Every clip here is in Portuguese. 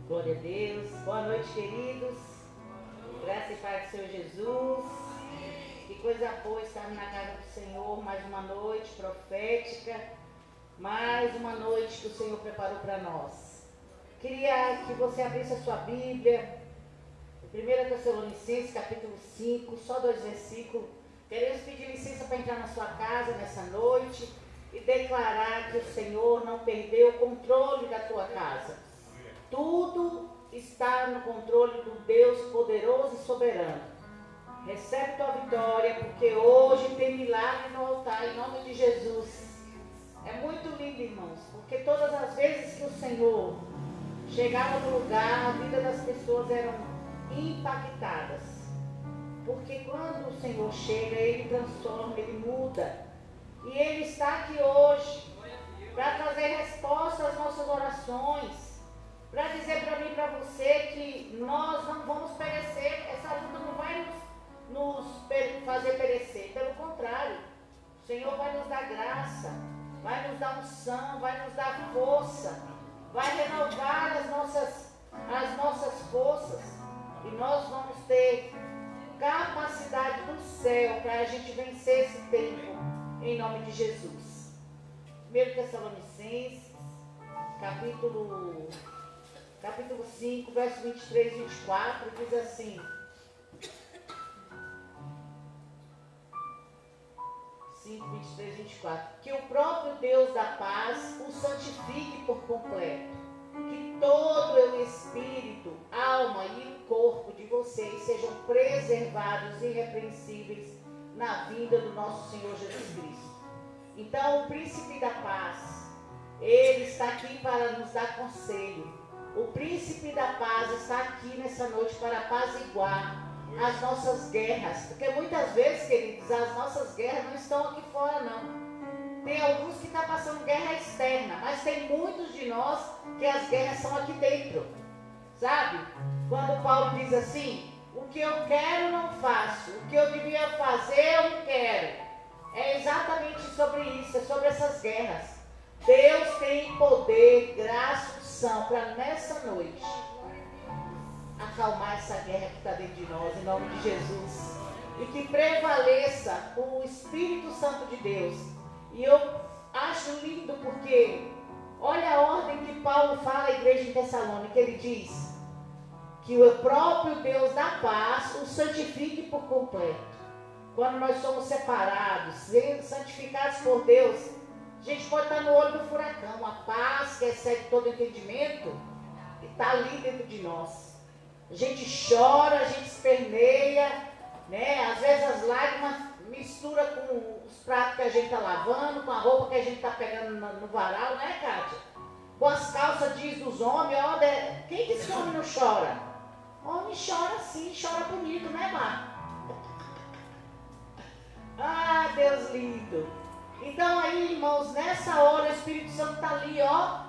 Glória a Deus. Boa noite, queridos. Graça e paz do Senhor Jesus. Que coisa boa estar na casa do Senhor. Mais uma noite profética. Mais uma noite que o Senhor preparou para nós. Queria que você abrisse a sua Bíblia. 1 Tessalonicenses, capítulo 5, só 2 versículos. Queremos pedir licença para entrar na sua casa nessa noite e declarar que o Senhor não perdeu o controle da tua casa. Tudo está no controle do Deus poderoso e soberano. Recebe tua vitória, porque hoje tem milagre no altar, em nome de Jesus. É muito lindo, irmãos, porque todas as vezes que o Senhor chegava no lugar, a vida das pessoas eram impactadas. Porque quando o Senhor chega, Ele transforma, Ele muda. E Ele está aqui hoje para trazer resposta às nossas orações. Para dizer para mim e para você que nós não vamos perecer, essa luta não vai nos fazer perecer, pelo contrário, o Senhor vai nos dar graça, vai nos dar unção, vai nos dar força, vai renovar as nossas forças, e nós vamos ter capacidade do céu para a gente vencer esse tempo, em nome de Jesus. 1 Tessalonicenses, capítulo 5, verso 23 e 24, diz assim: 5, 23 e 24. Que o próprio Deus da paz o santifique por completo, que todo o espírito, alma e o corpo de vocês sejam preservados e irrepreensíveis na vinda do nosso Senhor Jesus Cristo. Então, o príncipe da paz, ele está aqui para nos dar conselho. O príncipe da paz está aqui nessa noite para apaziguar as nossas guerras. Porque muitas vezes, queridos, as nossas guerras não estão aqui fora, não. Tem alguns que estão passando guerra externa, mas tem muitos de nós que as guerras são aqui dentro. Sabe? Quando Paulo diz assim: o que eu quero não faço, o que eu devia fazer eu não quero. É exatamente sobre isso, é sobre essas guerras. Deus tem poder, graça, unção para nessa noite acalmar essa guerra que está dentro de nós, em nome de Jesus. E que prevaleça o Espírito Santo de Deus. E eu acho lindo porque olha a ordem que Paulo fala à igreja de Tessalônica. Ele diz que o próprio Deus da paz o santifique por completo. Quando nós somos separados, santificados por Deus, a gente pode estar no olho do furacão. A paz que excede todo entendimento está ali dentro de nós. A gente chora, a gente esperneia, né? Às vezes as lágrimas misturam com os pratos que a gente está lavando, com a roupa que a gente está pegando no varal, né, Kátia? Com as calças jeans dos homens. Quem diz que homem não chora? Homem chora sim, chora bonito, né, Mar? Ah, Deus lindo. Então aí, irmãos, nessa hora o Espírito Santo está ali, ó,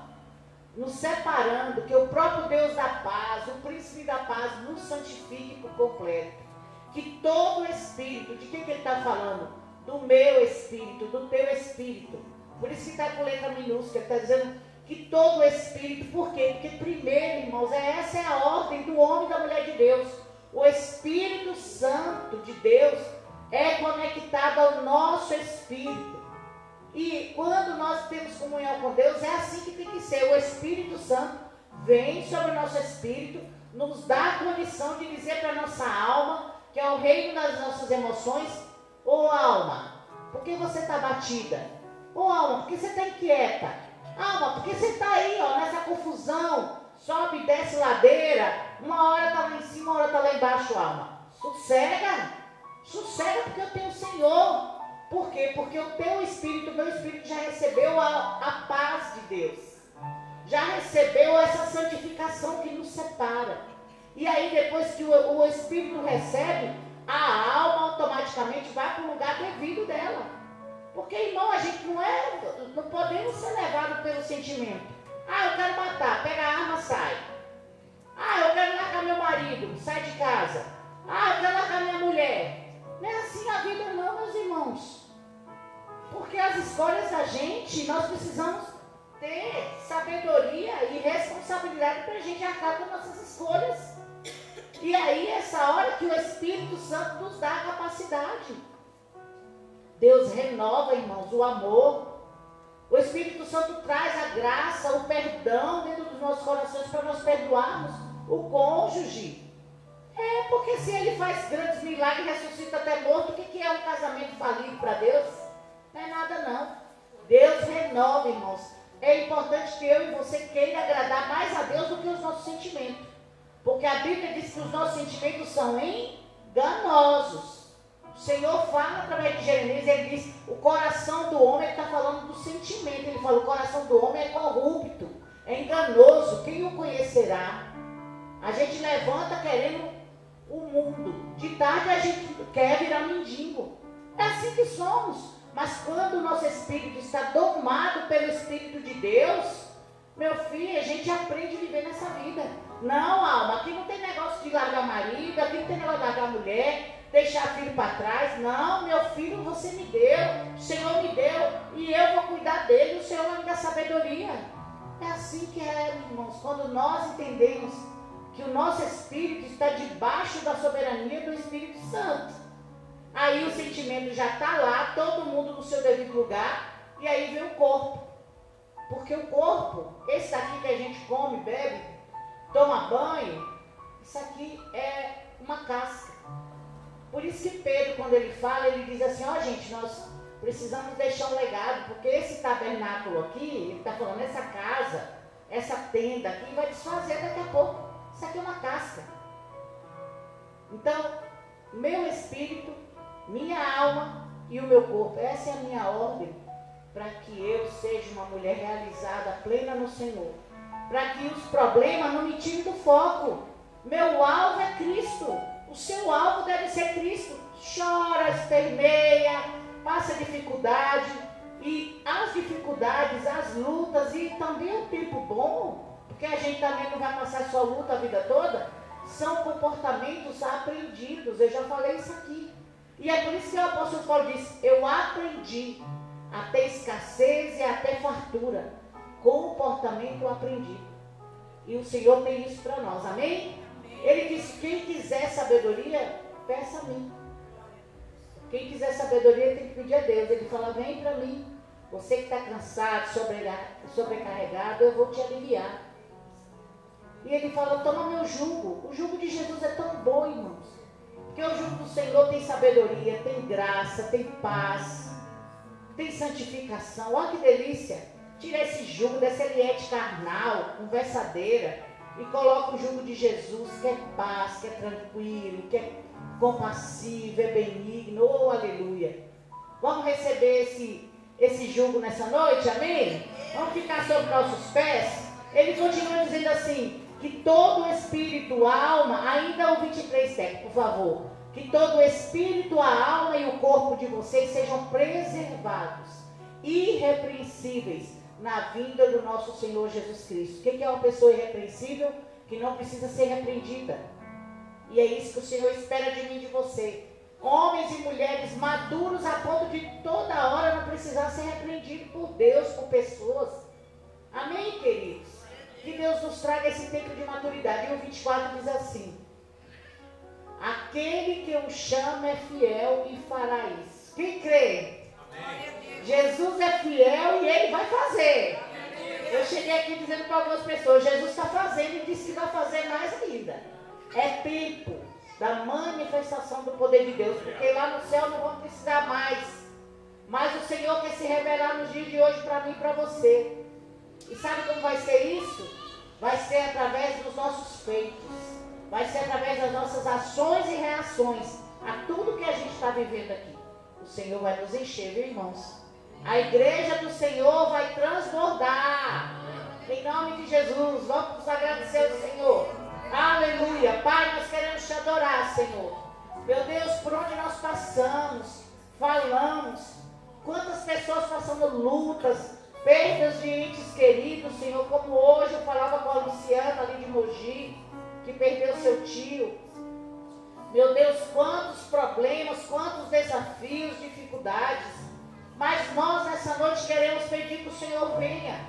nos separando, que o próprio Deus da paz, o príncipe da paz, nos santifique por completo. Que todo espírito, de quem que ele está falando? Do meu espírito, do teu espírito. Por isso que está com letra minúscula, ele está dizendo que todo espírito, por quê? Porque primeiro, irmãos, essa é a ordem do homem e da mulher de Deus. O Espírito Santo de Deus é conectado ao nosso espírito. E quando nós temos comunhão com Deus, é assim que tem que ser. O Espírito Santo vem sobre o nosso espírito, nos dá a condição de dizer para a nossa alma, que é o reino das nossas emoções: ô alma, por que você está batida? Ô alma, por que você está inquieta? Alma, por que você está aí, ó, nessa confusão, sobe e desce ladeira, uma hora está lá em cima, uma hora está lá embaixo, alma. Sossega, porque eu tenho o Senhor. Por quê? Porque o teu espírito, o meu espírito já recebeu a paz de Deus. Já recebeu essa santificação que nos separa. E aí depois que o espírito recebe, a alma automaticamente vai para o lugar devido dela. Porque, irmão, a gente não podemos ser levados pelo sentimento. Ah, eu quero matar, pega a arma, sai. Ah, eu quero largar meu marido, sai de casa. Ah, eu quero largar minha mulher. Não é assim a vida não, meus irmãos. as escolhas da gente, nós precisamos ter sabedoria e responsabilidade responsabilidade para a gente arcar com nossas escolhas. E aí, essa hora que o Espírito Santo nos dá a capacidade. Deus renova, irmãos, o amor. O Espírito Santo traz a graça, o perdão dentro dos nossos corações para nós perdoarmos o cônjuge. Porque se ele faz grandes milagres e ressuscita até morto, o que é um casamento falido para Deus? Não é nada não. Deus renova, irmãos. É importante que eu e você queira agradar mais a Deus do que os nossos sentimentos. Porque a Bíblia diz que os nossos sentimentos são enganosos. O Senhor fala através de Jeremias, ele diz, o coração do homem, ele está falando do sentimento. Ele fala, o coração do homem é corrupto, é enganoso, quem o conhecerá? A gente levanta querendo o mundo. De tarde a gente quer virar mendigo. É assim que somos. Mas quando o nosso espírito está domado pelo Espírito de Deus, meu filho, a gente aprende a viver nessa vida. Não, alma, aqui não tem negócio de largar marido, aqui não tem negócio de largar mulher, deixar filho para trás. Não, meu filho você me deu, o Senhor me deu, e eu vou cuidar dele, o Senhor vai me dar sabedoria. É assim que é, irmãos, quando nós entendemos que o nosso espírito está debaixo da soberania do Espírito Santo. Aí o sentimento já está lá, todo mundo no seu devido lugar, e aí vem o corpo. Porque o corpo, esse daqui que a gente come, bebe, toma banho, isso aqui é uma casca. Por isso que Pedro, quando ele fala, ele diz assim, ó gente, nós precisamos deixar um legado, porque esse tabernáculo aqui, ele está falando, essa casa, essa tenda aqui, vai desfazer daqui a pouco. Isso aqui é uma casca. Então, meu espírito, minha alma e o meu corpo, essa é a minha ordem, para que eu seja uma mulher realizada, plena no Senhor. Para que os problemas não me tirem do foco. Meu alvo é Cristo. O seu alvo deve ser Cristo. Chora, esperneia, passa dificuldade. E as dificuldades, as lutas e também o tempo bom, porque a gente também não vai passar só luta a vida toda, são comportamentos aprendidos. Eu já falei isso aqui. E é por isso que o apóstolo Paulo diz, eu aprendi a ter escassez e até fartura. Comportamento aprendido. E o Senhor tem isso para nós, amém? Ele diz, quem quiser sabedoria, peça a mim. Quem quiser sabedoria tem que pedir a Deus. Ele fala, vem para mim. Você que está cansado, sobrecarregado, eu vou te aliviar. E ele fala, toma meu jugo. O jugo de Jesus é tão bom, irmãos. Porque o jugo do Senhor tem sabedoria, tem graça, tem paz, tem santificação. Olha que delícia. Tira esse jugo dessa eliete carnal, conversadeira, e coloca o jugo de Jesus, que é paz, que é tranquilo, que é compassivo, é benigno. Oh, aleluia. Vamos receber esse jugo nessa noite, amém? Vamos ficar sobre nossos pés? Ele continua dizendo assim, que todo o espírito, a alma, ainda o 23 texto, por favor, que todo o espírito, a alma e o corpo de vocês sejam preservados, irrepreensíveis, na vinda do nosso Senhor Jesus Cristo. O que é uma pessoa irrepreensível? Que não precisa ser repreendida. E é isso que o Senhor espera de mim e de você. Homens e mulheres maduros a ponto de toda hora não precisar ser repreendido por Deus, por pessoas. Amém, queridos? Que Deus nos traga esse tempo de maturidade. E o 24 diz assim, aquele que o chama é fiel e fará isso. Quem crê? Amém. Jesus é fiel e Ele vai fazer. Eu cheguei aqui dizendo para algumas pessoas, Jesus está fazendo e disse que vai fazer mais ainda. É tempo da manifestação do poder de Deus, porque lá no céu não vamos precisar mais. Mas o Senhor quer se revelar nos dias de hoje para mim e para você. E sabe como vai ser isso? Vai ser através dos nossos feitos. Vai ser através das nossas ações e reações a tudo que a gente está vivendo aqui. O Senhor vai nos encher, viu, irmãos? A igreja do Senhor vai transbordar. Em nome de Jesus, vamos nos agradecer ao Senhor. Aleluia. Pai, nós queremos te adorar, Senhor. Meu Deus, por onde nós passamos, falamos. Quantas pessoas passando lutas, perdas de entes queridos, Senhor. Como hoje eu falava com a Luciana ali de Mogi, que perdeu seu tio. Meu Deus, quantos problemas, quantos desafios, dificuldades. Mas nós nessa noite queremos pedir que o Senhor venha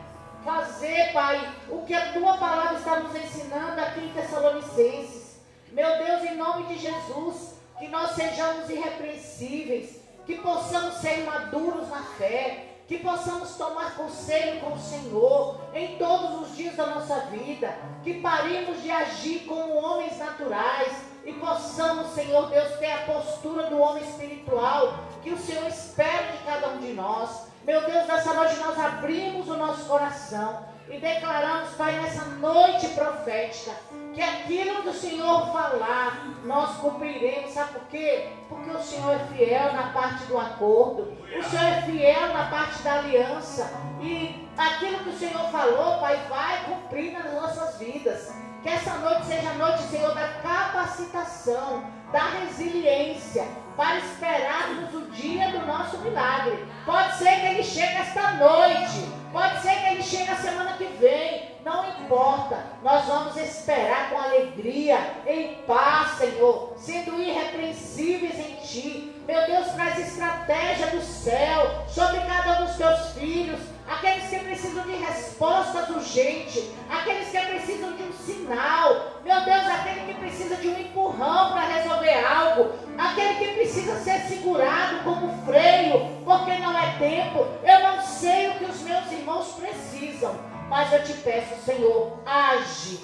fazer, Pai, o que a Tua palavra está nos ensinando aqui em Tessalonicenses. Meu Deus, em nome de Jesus, que nós sejamos irrepreensíveis, que possamos ser maduros na fé, que possamos tomar conselho com o Senhor em todos os dias da nossa vida, que paremos de agir como homens naturais e possamos, Senhor Deus, ter a postura do homem espiritual que o Senhor espera de cada um de nós. Meu Deus, nessa noite nós abrimos o nosso coração e declaramos, Pai, nessa noite profética, que aquilo que o Senhor falar, nós cumpriremos. Sabe por quê? Porque o Senhor é fiel na parte do acordo, o Senhor é fiel na parte da aliança, e aquilo que o Senhor falou, Pai, vai cumprir nas nossas vidas. Que essa noite seja a noite, Senhor, da capacitação, da resiliência, para esperarmos o dia do nosso milagre. Pode ser que ele chegue esta noite, pode ser que ele chegue a semana que vem, não importa. Nós vamos esperar com alegria, em paz, Senhor, sendo irrepreensíveis em Ti. Meu Deus, traz estratégia do céu sobre cada um dos Teus filhos, aqueles que precisam de respostas urgentes, aqueles que precisam de um sinal, meu Deus, aquele que precisa de um empurrão para resolver algo, aquele que precisa ser segurado como freio, porque não é tempo. Eu não sei o que os meus irmãos precisam, mas eu te peço, Senhor, age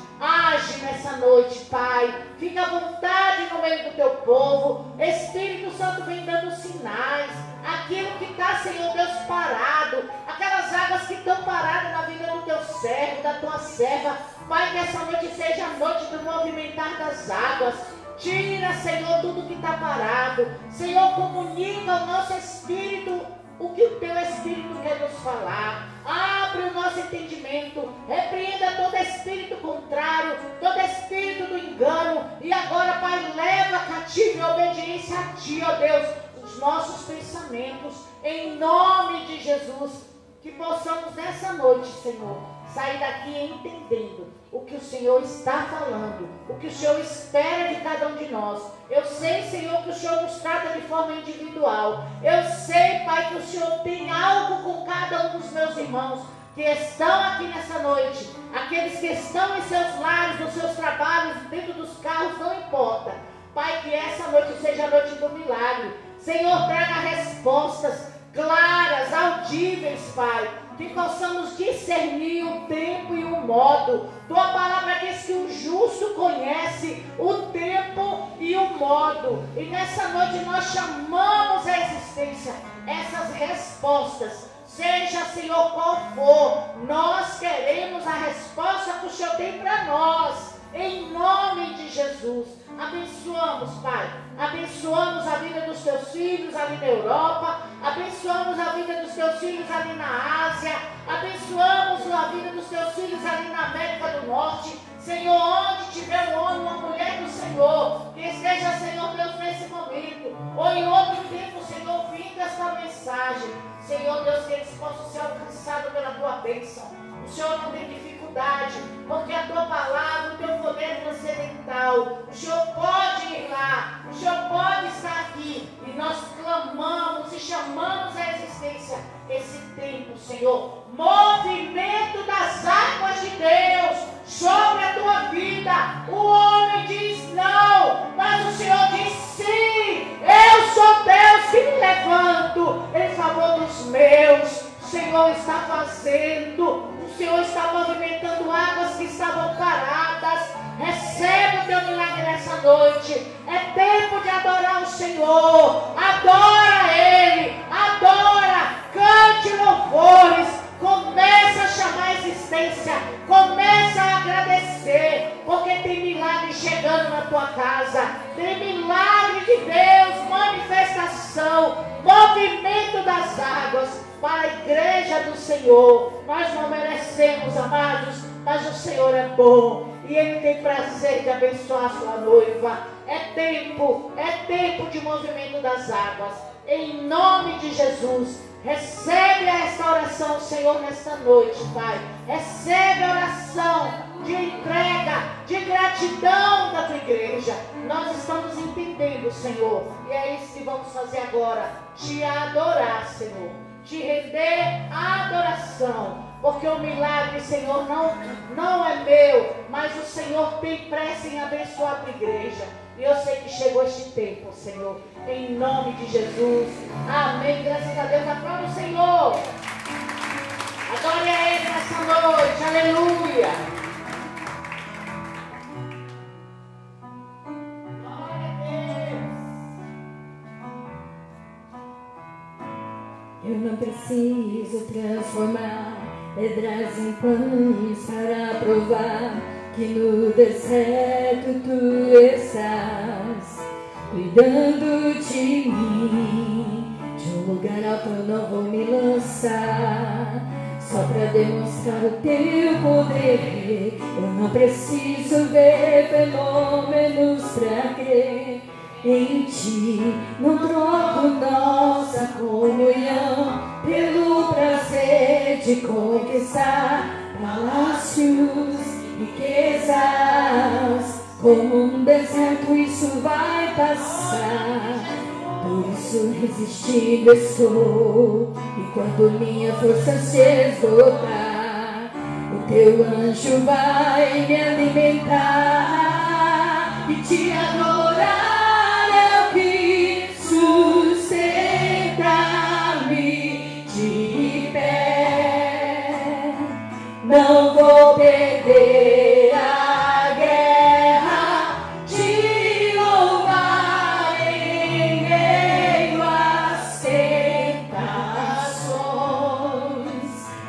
nessa noite, Pai. Fica à vontade no meio do teu povo. Espírito Santo vem dando sinais. Aquilo que está, Senhor Deus, parado, aquelas águas que estão paradas na vida do teu servo, da tua serva, Pai, que essa noite seja a noite do movimentar das águas. Tira, Senhor, tudo que está parado. Senhor, comunica ao nosso espírito o que o teu Espírito quer nos falar. Abre o nosso entendimento, repreenda todo espírito contrário, todo espírito do engano, e agora, Pai, leva cativo em obediência a Ti, ó Deus, os nossos pensamentos, em nome de Jesus. Que possamos nessa noite, Senhor, sair daqui entendendo o que o Senhor está falando, o que o Senhor espera de cada um de nós. Eu sei, Senhor, que o Senhor nos trata de forma individual. Eu sei, Pai, que o Senhor tem algo com cada um dos meus irmãos que estão aqui nessa noite, aqueles que estão em seus lares, nos seus trabalhos, dentro dos carros, não importa. Pai, que essa noite seja a noite do milagre. Senhor, traga respostas claras, audíveis, Pai, que possamos discernir o tempo e o modo. Tua palavra diz que o justo conhece o tempo e o modo, e nessa noite nós chamamos à existência essas respostas, seja, Senhor, qual for. Nós queremos a resposta que o Senhor tem para nós, em nome de Jesus. Abençoamos, Pai, abençoamos a vida dos teus filhos ali na Europa, abençoamos a vida dos teus filhos ali na Ásia, abençoamos a vida dos teus filhos ali na América do Norte. Senhor, onde tiver um homem, uma mulher do Senhor, que esteja, Senhor Deus, nesse momento, ou em outro tempo, Senhor, ouvindo esta mensagem, Senhor Deus, que eles possam ser alcançados pela tua bênção. O Senhor não tem dificuldade, porque a tua palavra, o teu poder é transcendental. O Senhor pode ir lá, o Senhor pode estar aqui, e nós clamamos e chamamos à existência esse tempo, Senhor. Movimento das águas de Deus sobre a tua vida. O homem diz não, mas o Senhor diz sim. Eu sou Deus que me levanto em favor dos meus. O Senhor está fazendo, o Senhor está movimentando águas que estavam paradas. Recebe o teu milagre nessa noite. É tempo de adorar o Senhor. Adora Ele, adora, cante louvores, começa a chamar a existência, começa a agradecer, porque tem milagre chegando na tua casa, tem milagre de Deus, manifestação, movimento das águas para a igreja do Senhor. Nós não merecemos, amados, mas o Senhor é bom e Ele tem prazer de abençoar a sua noiva. É tempo de movimento das águas, em nome de Jesus. Recebe a restauração, Senhor, nesta noite, Pai. Recebe a oração de entrega, de gratidão da tua igreja. Nós estamos entendendo, Senhor, e é isso que vamos fazer agora. Te adorar, Senhor. Te render a adoração, porque o milagre, Senhor, não é meu, mas o Senhor tem pressa em abençoar a tua igreja. E eu sei que chegou este tempo, Senhor, em nome de Jesus. Amém. Graças a Deus. Aplauda o Senhor. Adore a Ele nessa noite. Aleluia. Glória a Deus. Eu não preciso transformar pedras em pães para provar que no deserto tu estás cuidando de mim. De um lugar alto eu não vou me lançar, só para demonstrar o teu poder. Eu não preciso ver fenômenos para crer em ti. Não troco nossa comunhão pelo prazer de conquistar palácios, riquezas. Como um deserto isso vai passar, por isso resistindo estou. E quando minha força se esgotar, o teu anjo vai me alimentar e te adorar é o que sustenta-me de pé. Não vou perder a guerra de louvar em meio às tentações.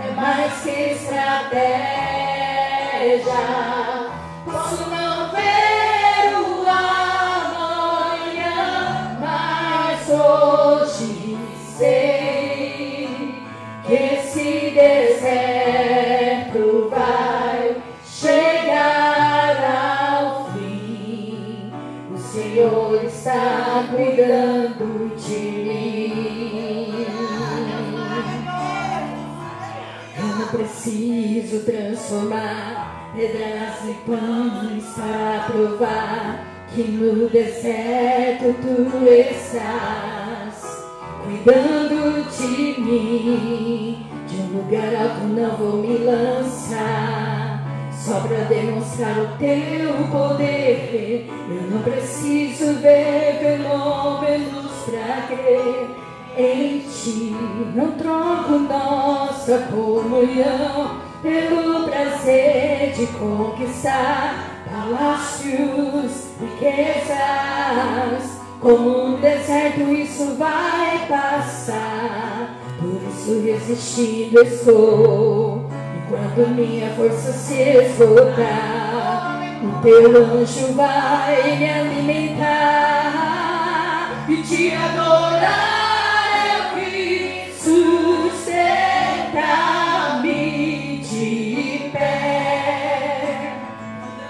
É mais que estratégia. Posso não ver o amanhã, mas hoje sei que esse deserto vai chegar ao fim. O Senhor está cuidando de mim. Eu não preciso transformar pedras em pães para provar que no deserto tu estás cuidando de mim. De um lugar alto não vou me lançar, só para demonstrar o teu poder. Eu não preciso ver fenômenos para crer em ti. Não troco nossa comunhão pelo prazer de conquistar palácios, riquezas. Como um deserto isso vai passar, por isso resistindo estou. E quando minha força se esgotar, o teu anjo vai me alimentar e te adorar é o que sustenta-me de pé.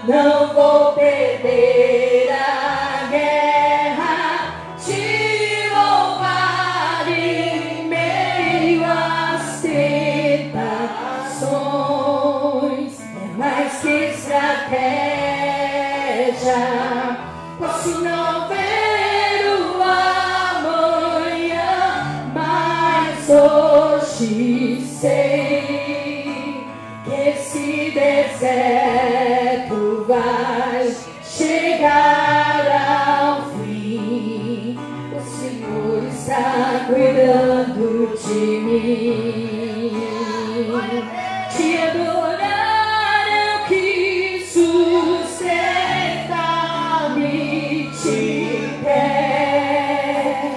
Não vou perder a guerra de louvar em meio às tentações. É mais que estratégia. Posso não ver o amanhã, mas hoje sei que esse deserto vai chegar ao fim. O Senhor está cuidando de mim. Te adorar é o que sustenta-me de pé.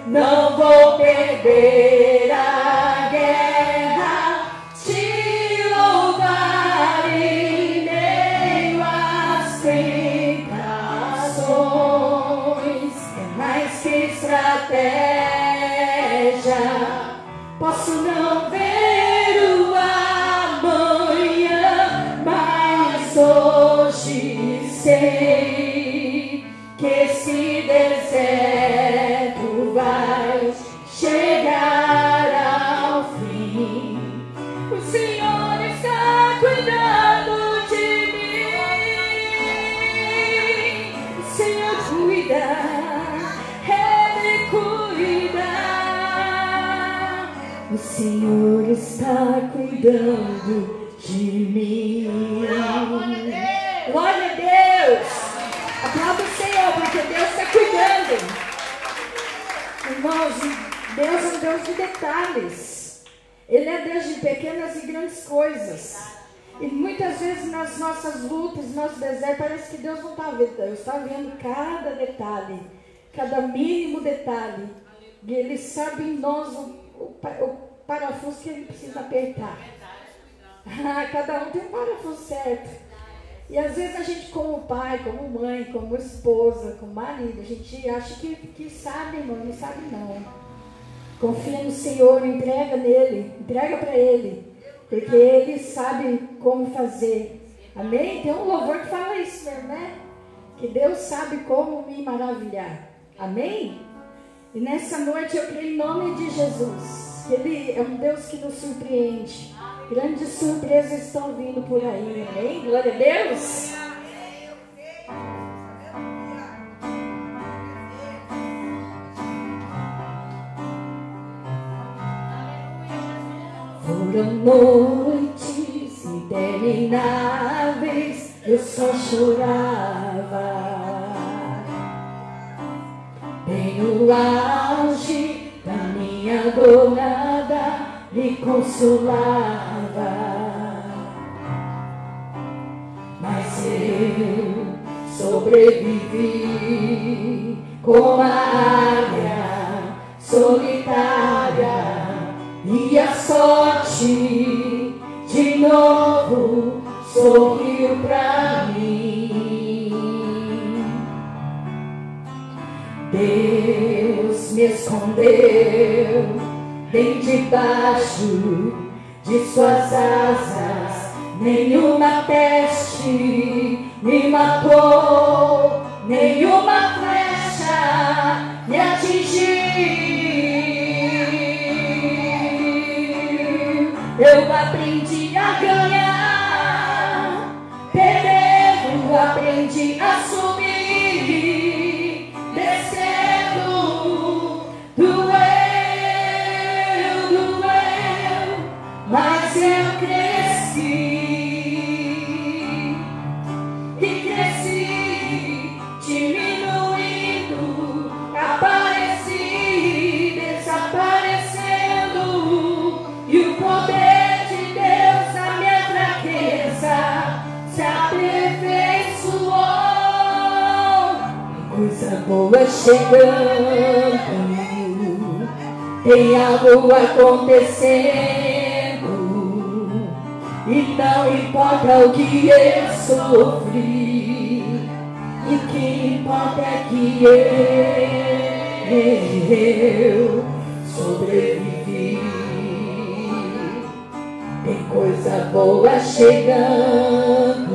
Não vou perder a guerra de louvar em meio às tentações. É mais que estratégia. Posso não ver o amanhã, mas hoje sei que esse deserto vai chegar ao fim. O Senhor está cuidando de mim. O Senhor cuida, Ele cuida. O Senhor está cuidando cuidando de mim. Glória a Deus. Aplauda o Senhor, porque Deus está cuidando. Irmãos, Deus é um Deus de detalhes. Ele é Deus de pequenas e grandes coisas. E muitas vezes nas nossas lutas, no nosso deserto, parece que Deus não está vendo. Deus está vendo cada detalhe, cada mínimo detalhe. E Ele sabe em nós o parafuso que Ele precisa apertar. Cada um tem um parafuso certo. E às vezes a gente, como pai, como mãe, como esposa, como marido, a gente acha que sabe, irmão, não sabe não. Confia no Senhor, entrega nele, entrega para Ele, porque Ele sabe como fazer. Amém? Tem um louvor que fala isso mesmo, né? Que Deus sabe como me maravilhar. Amém? E nessa noite eu creio em nome de Jesus, que Ele é um Deus que nos surpreende. Grandes surpresas estão vindo por aí, amém? Glória a Deus! Foram noites intermináveis, eu só chorava. Bem no auge da minha dor, nada me consolava. Mas eu sobrevivi como a águia solitária, e a sorte de novo sorriu pra mim. Deus me escondeu bem debaixo de suas asas, nenhuma peste me matou, nenhuma flecha me atingiu. Eu aprendi a ganhar, perdendo, aprendi a subir, descendo, doeu, mas eu cresci. Diminuindo, apareci, desaparecendo, e o poder de Deus na minha fraqueza se aperfeiçoou. Coisa boa chegando, tem algo acontecendo, e não importa o que eu sofri, o que importa é que eu sobrevivi. Tem coisa boa chegando,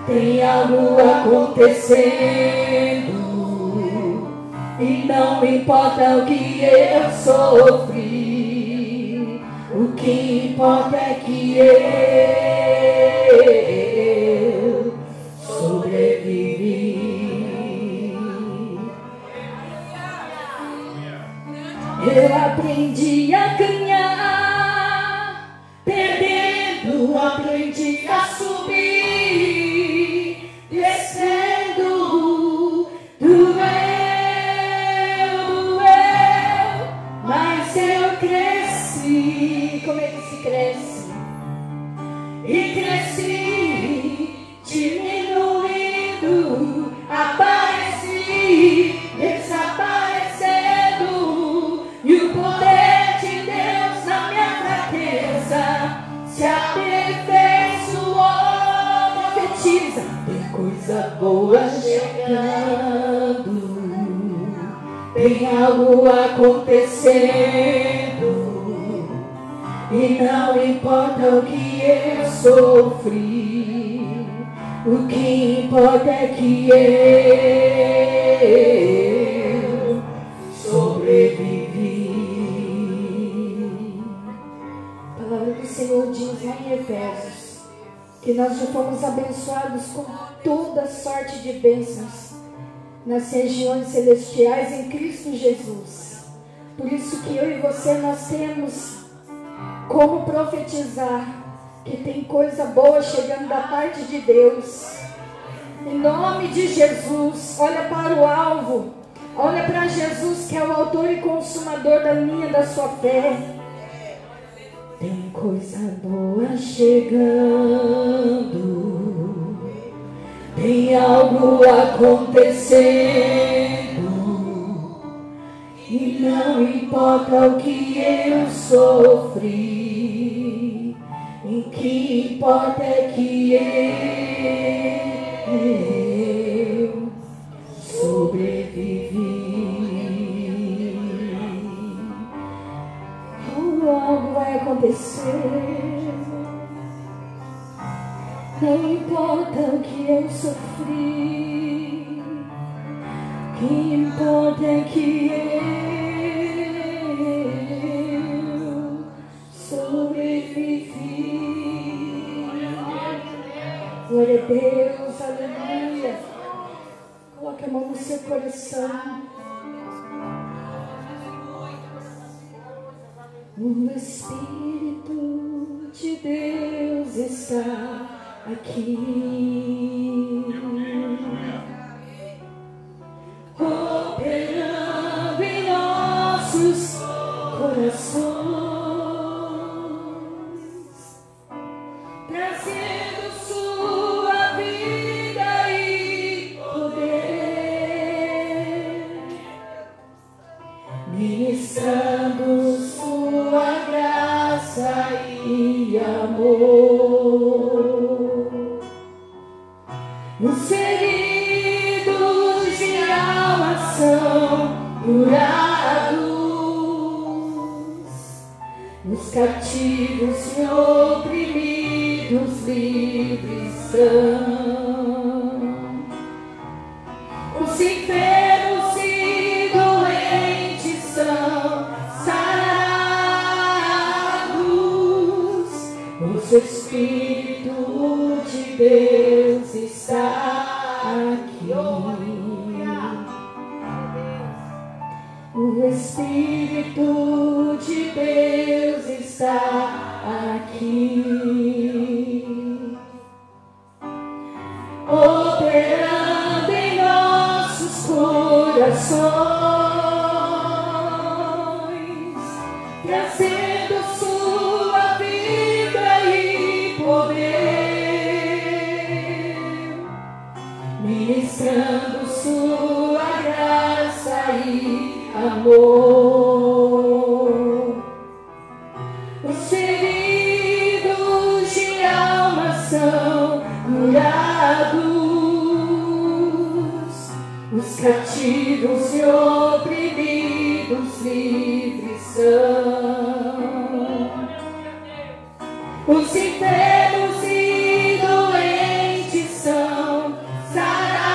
tem algo acontecendo, e não importa o que eu sofri, o que importa é que eu sobrevivi. Eu aprendi a ganhar, perdendo, aprendi a subir, descendo, doeu, mas eu cresci. Como é que se cresce? E cresci, diminuindo, apareci, desaparecendo, e o poder de Deus na minha fraqueza se aperfeiçoou. Profetiza, tem coisa boa chegando, tem algo acontecendo, e não importa o que eu sofri, o que importa é que eu sobrevivi. A palavra do Senhor diz lá em Efésios que nós já fomos abençoados com toda sorte de bênçãos nas regiões celestiais em Cristo Jesus. Por isso que eu e você, nós temos como profetizar que tem coisa boa chegando da parte de Deus. Em nome de Jesus, olha para o alvo, olha para Jesus, que é o autor e consumador da linha da sua fé. Tem coisa boa chegando, tem algo acontecendo, e não importa o que eu sofri, o que importa é que eu sobrevivi. Algo vai acontecer, não importa o que eu sofri, o que importa é que eu sobrevivi. Glória a Deus, aleluia. Coloque a mão no seu coração. O Espírito de Deus está aqui, operando em nossos corações, trazendo sua vida e poder, ministrando sua graça e amor. Os feridos de alma são curados, os cativos e oprimidos livres são, os enfermos e doentes são sarados. O Espírito de Deus está aqui. O Espírito de Deus está aqui, operando em nossos corações, trazendo sua vida e poder, ministrando sua graça e amor. Os feridos de alma são curados, os cativos e oprimidos livres são, os enfermos e doentes são sarados,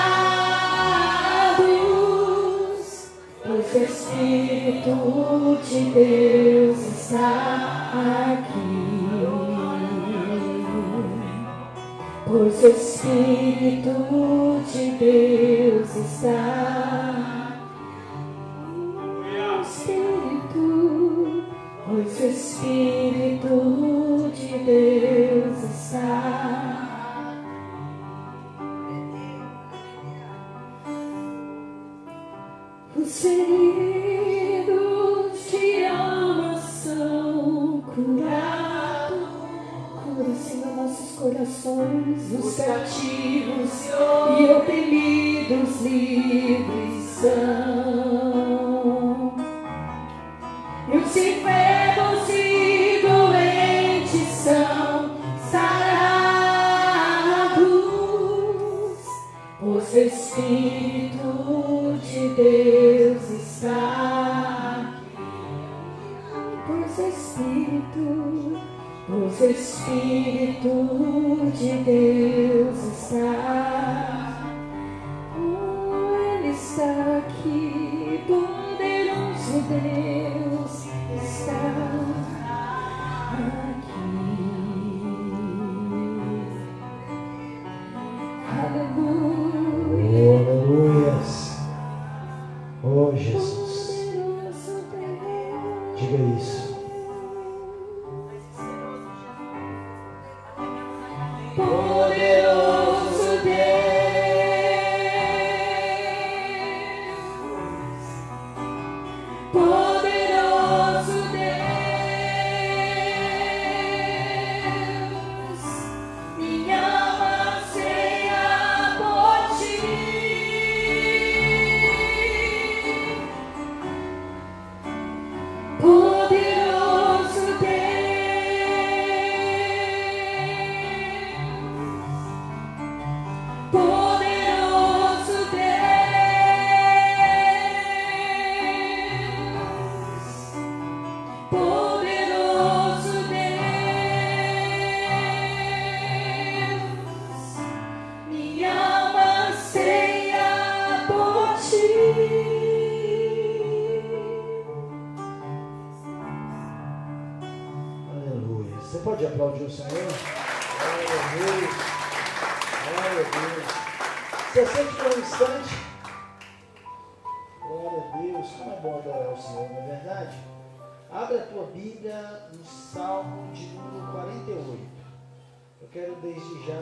pois o Espírito de Deus está aqui, pois o Espírito de Deus está, pois o Espírito de Deus está. Os feridos de alma são curados, cura, Senhor, nossos corações, os cativos e oprimidos livres são, e os enfermos e doentes são sarados, pois o Espírito de Deus está, pois o Espírito de Deus está, Ele está aqui, poderoso Deus está aqui. Aleluia. Aleluias. Oh, Jesus. Diga isso. Senhor. Glória a Deus. Glória a Deus. Você sente por um instante? Glória a Deus. Como é bom adorar o Senhor, não é verdade? Abre a tua Bíblia no Salmo de número 48. Eu quero desde já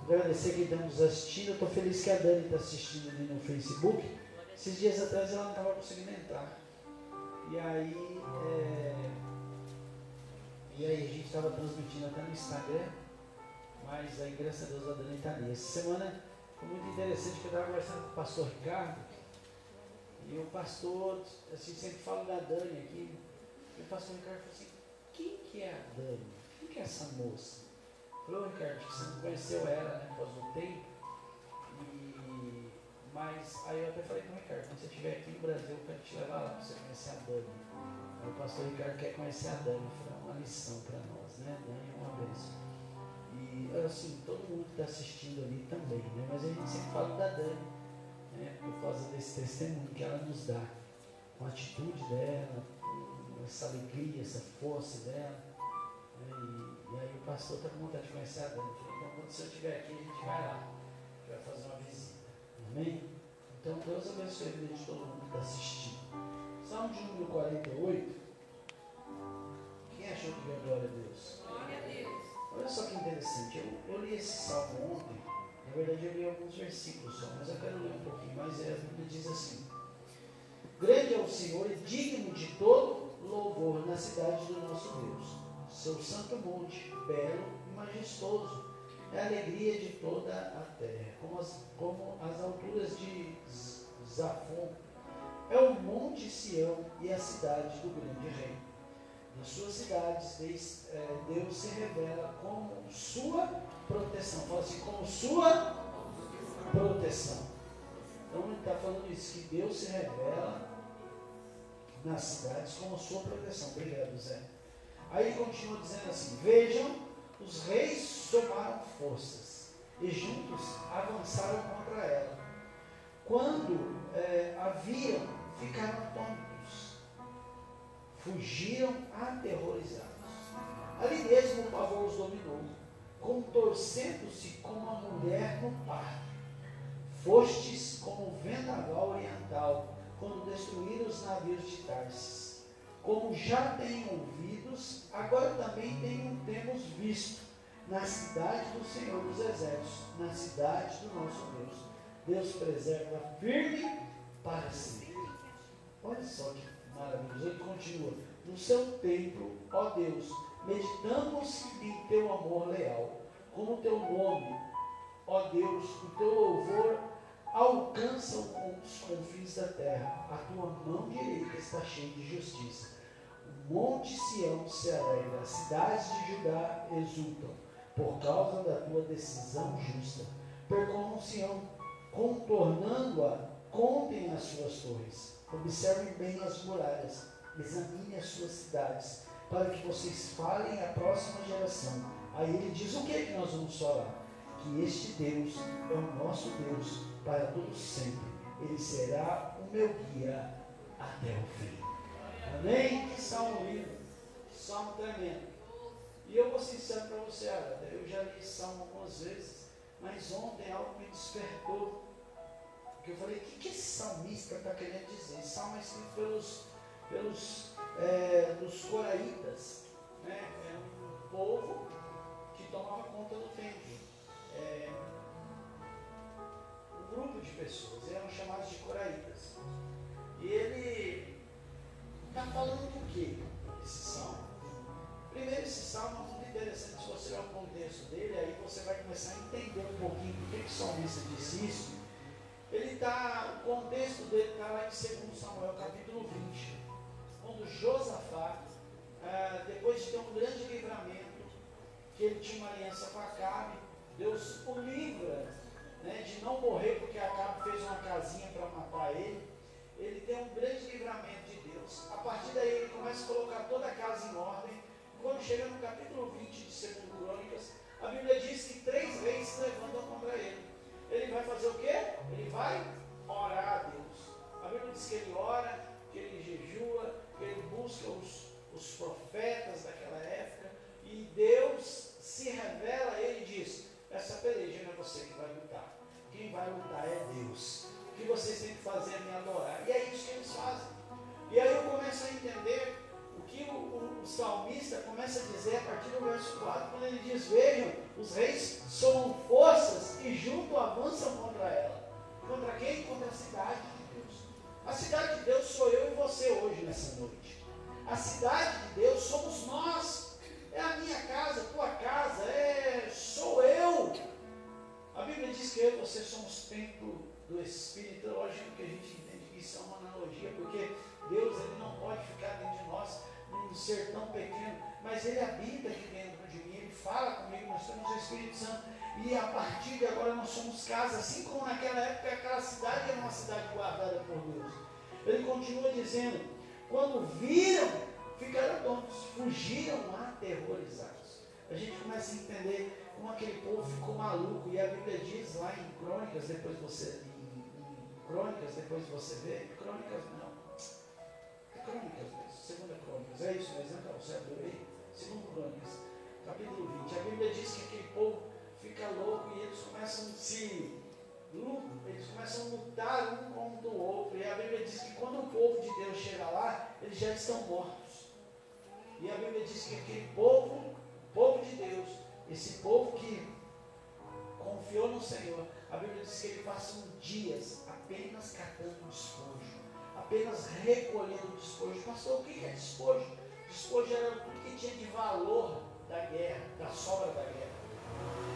agradecer quem está nos assistindo. Eu estou feliz que a Dani está assistindo ali no Facebook. Esses dias atrás ela não estava conseguindo entrar. E aí a gente estava transmitindo até no Instagram. Mas aí, graças a Deus, a Dani está ali. Essa semana foi muito interessante que eu estava conversando com o pastor Ricardo. E o pastor, assim, sempre fala da Dani aqui. E o pastor Ricardo falou assim: quem que é a Dani? Quem que é essa moça? Eu falei: ô Ricardo, que você não conheceu ela, né? Após um tempo. Mas aí eu até falei com o Ricardo: quando você estiver aqui no Brasil, eu quero te levar lá para você conhecer a Dani. Aí o pastor Ricardo quer conhecer a Dani. Foi uma lição para nós, né? Dani é uma bênção. E assim, todo mundo que está assistindo ali também, né? Mas a gente sempre fala da Dani, né? Por causa desse testemunho que ela nos dá, com a atitude dela, com essa alegria, essa força dela, né? E aí o pastor está com vontade de conhecer a Dani. Eu falei: então, quando você estiver aqui, a gente vai lá, a gente vai fazer uma visita. Amém? Então, Deus abençoe a vida de todo mundo que está assistindo. Salmo de número 48. Quem achou que veio glória a Deus? Glória a Deus. Olha só que interessante, eu li esse salmo ontem. Na verdade eu li alguns versículos só, mas eu quero ler um pouquinho mais. A Bíblia diz assim: grande é o Senhor e digno de todo louvor na cidade do nosso Deus. Seu santo monte, belo e majestoso, é a alegria de toda a terra, como as alturas de Zafon. É o monte Sião e a cidade do grande rei. Nas suas cidades, Deus se revela como sua proteção. Fala assim: como sua proteção. Então ele está falando isso, que Deus se revela nas cidades como sua proteção. Obrigado, Zé. Aí ele continua dizendo assim: vejam, os reis somaram forças e juntos avançaram contra ela. Quando a viram, ficaram atônitos. Fugiram aterrorizados. Ali mesmo o pavor os dominou, contorcendo-se como a mulher no parto. Fostes como o vendaval oriental, quando destruíram os navios de Tarsis. Como já têm ouvidos, agora também temos visto, na cidade do Senhor dos Exércitos, na cidade do nosso Deus. Deus preserva firme para sempre. Olha só que maravilhoso. Ele continua: no seu templo, ó Deus, meditamos em teu amor leal. Como o teu nome, ó Deus, o teu louvor alcança os confins da terra. A tua mão direita está cheia de justiça. O monte Sião se alegra, as cidades de Judá exultam, por causa da tua decisão justa. Percorram Sião, contornando-a, contem as suas torres. Observem bem as muralhas, examinem as suas cidades, para que vocês falem à próxima geração. Aí ele diz o que nós vamos falar? Que este Deus é o nosso Deus para todo sempre. Ele será o meu guia até o fim. Amém? Que salmo lindo, que salmo tremendo. E eu vou ser sincero para você, Agatha, eu já li esse salmo algumas vezes, mas ontem algo me despertou. Porque eu falei: o que esse salmista está querendo dizer? Esse salmo é escrito pelos coraitas, né? É um povo que tomava conta do templo. Um grupo de pessoas, eram chamados de coraitas. E ele está falando do que? Esse salmo. Primeiro, esse salmo é muito interessante. Se você olhar o contexto dele, aí você vai começar a entender um pouquinho por que o salmista disse isso. O contexto dele está lá em 2 Samuel, capítulo 20, quando Josafá, depois de ter um grande livramento, que ele tinha uma aliança com Acabe, Deus o livra, né, de não morrer, porque Acabe fez uma casinha para matar ele. Ele tem um grande livramento de Deus. A partir daí ele começa a colocar toda a casa em ordem. Quando chega no capítulo 20 de 2 Crônicas, a Bíblia diz que 3 reis se levantam contra ele. Ele vai fazer o quê? Ele vai orar a Deus. A Bíblia diz que ele ora, que ele jejua, que ele busca os profetas daquela época, e Deus se revela a ele e diz: essa peleja não é você que vai lutar. Quem vai lutar é Deus. O que vocês têm que fazer é me adorar. E é isso que eles fazem. E aí eu começo a entender o que o salmista começa a dizer a partir do verso 4, quando ele diz: vejam, os reis somam forças e junto avançam contra ela. Contra quem? Contra a cidade de Deus. A cidade de Deus sou eu e você hoje, nessa noite. A cidade de Deus somos nós. É a minha casa, a tua casa, sou eu. A Bíblia diz que eu e você somos templo do Espírito. Lógico que a gente entende que isso é uma analogia, porque Deus ele não pode ficar dentro de nós, num ser tão pequeno, mas Ele habita aqui dentro de mim, Ele fala comigo, nós temos o Espírito Santo, e a partir de agora nós somos casa, assim como naquela época aquela cidade era uma cidade guardada por Deus. Ele continua dizendo: quando viram, ficaram tontos, fugiram aterrorizados. A gente começa a entender como aquele povo ficou maluco, e a Bíblia diz lá em Crônicas, depois você vê, Crônicas não, Crônicas mesmo, segunda Crônicas, é isso mesmo, não, você abriu aí? Segundo Crônicas, capítulo 20, a Bíblia diz que aquele povo fica louco e eles começam a lutar um contra o outro, e a Bíblia diz que quando o povo de Deus chega lá, eles já estão mortos. E a Bíblia diz que aquele povo de Deus, esse povo que confiou no Senhor, a Bíblia diz que eles passam dias apenas catando despojo, apenas recolhendo despojo. Pastor, o que é despojo? Despojo era tudo que tinha de valor da guerra, da sobra da guerra.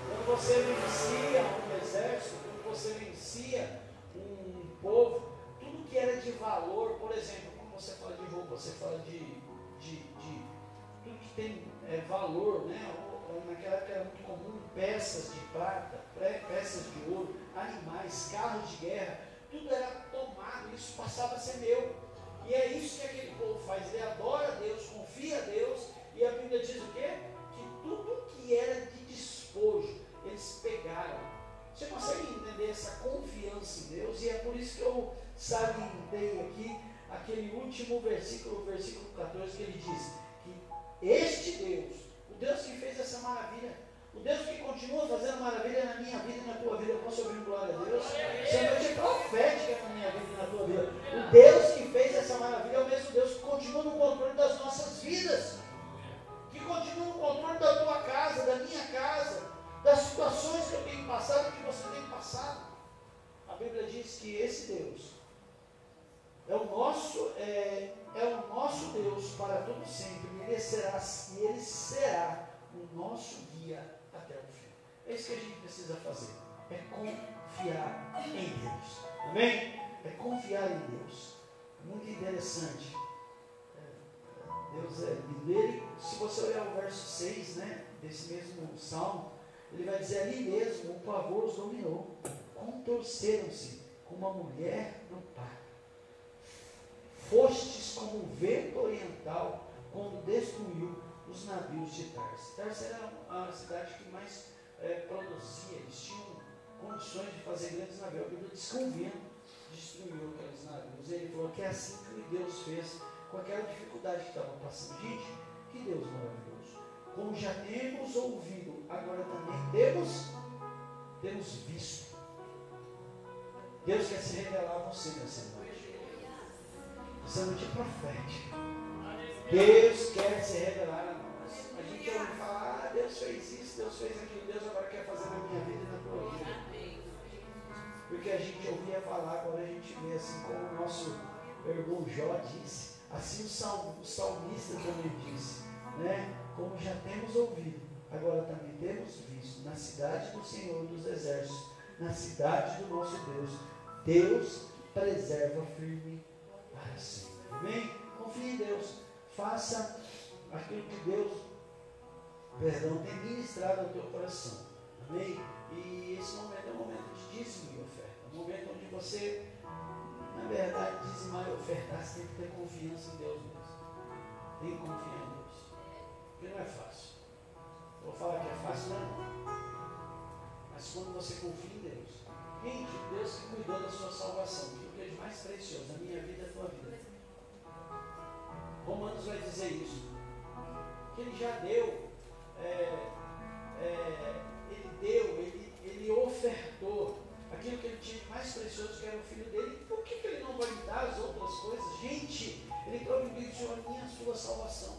Quando você vencia um exército, quando você vencia um povo, tudo que era de valor, por exemplo, quando você fala de roupa, você fala de tudo que tem valor, né? Naquela época era muito comum peças de prata, peças de ouro, animais, carros de guerra, tudo era tomado, isso passava a ser meu. E é isso que aquele povo faz, ele adora a Deus, confia a Deus, e a Bíblia diz o quê? Que tudo que era de despojo, eles pegaram. Você consegue entender essa confiança em Deus? E é por isso que eu salientei aqui aquele último versículo, o versículo 14, que ele diz que este Deus, o Deus que fez essa maravilha, o Deus que continua fazendo maravilha na minha vida e na tua vida, eu posso ouvir glória a Deus? Essa noite é profética na minha vida e na tua vida. O Deus que fez essa maravilha é o mesmo Deus que continua no controle das nossas vidas, que continua no controle da tua casa, da minha casa, das situações que eu tenho passado e que você tem passado. A Bíblia diz que esse Deus é o nosso Deus para todo sempre, e Ele será o nosso guia até o fim. É isso que a gente precisa fazer, é confiar em Deus. Amém? É confiar em Deus. Muito interessante. Deus é lindo. Se você olhar o verso 6, né, desse mesmo salmo, ele vai dizer: ali mesmo o pavor os dominou, contorceram-se como a mulher no parto. Fostes como o vento oriental quando destruiu os navios de Tarsis. Tarsis era a cidade que mais produzia, eles tinham condições de fazer grandes navios. A Bíblia diz que um vento destruiu aqueles navios. Ele falou que é assim que Deus fez com aquela dificuldade que estava passando. Gente, que Deus maravilhoso. Como já temos ouvido, agora também temos visto. Deus quer se revelar a você nessa noite. Essa noite é profética. Deus quer se revelar a nós. A gente ouve falar: Deus fez isso, Deus fez aquilo, Deus agora quer fazer na minha vida e na tua vida. Porque a gente ouvia falar, agora a gente vê, assim como o nosso irmão Jó disse, assim o salmista também disse, né? Como já temos ouvido, agora também temos visto, na cidade do Senhor dos Exércitos, na cidade do nosso Deus, Deus preserva firme para sempre. Amém? Confie em Deus. Faça aquilo que Deus, tem ministrado ao teu coração. Amém? E esse momento é um momento de dízimo e oferta. Um momento onde você, na verdade, dizimar e ofertar, você tem que ter confiança em Deus mesmo. Tem que confiar em Deus. Porque não é fácil. Eu vou falar que é fácil, não. Mas quando você confia em Deus, gente, Deus que cuidou da sua salvação, aquilo que é de mais precioso, a minha vida e a tua vida. Romanos vai dizer isso, que Ele já deu ele deu, ele ofertou aquilo que ele tinha de mais precioso, que era o filho dele. Por que ele não vai me dar as outras coisas? Gente, ele providenciou a minha e a sua salvação.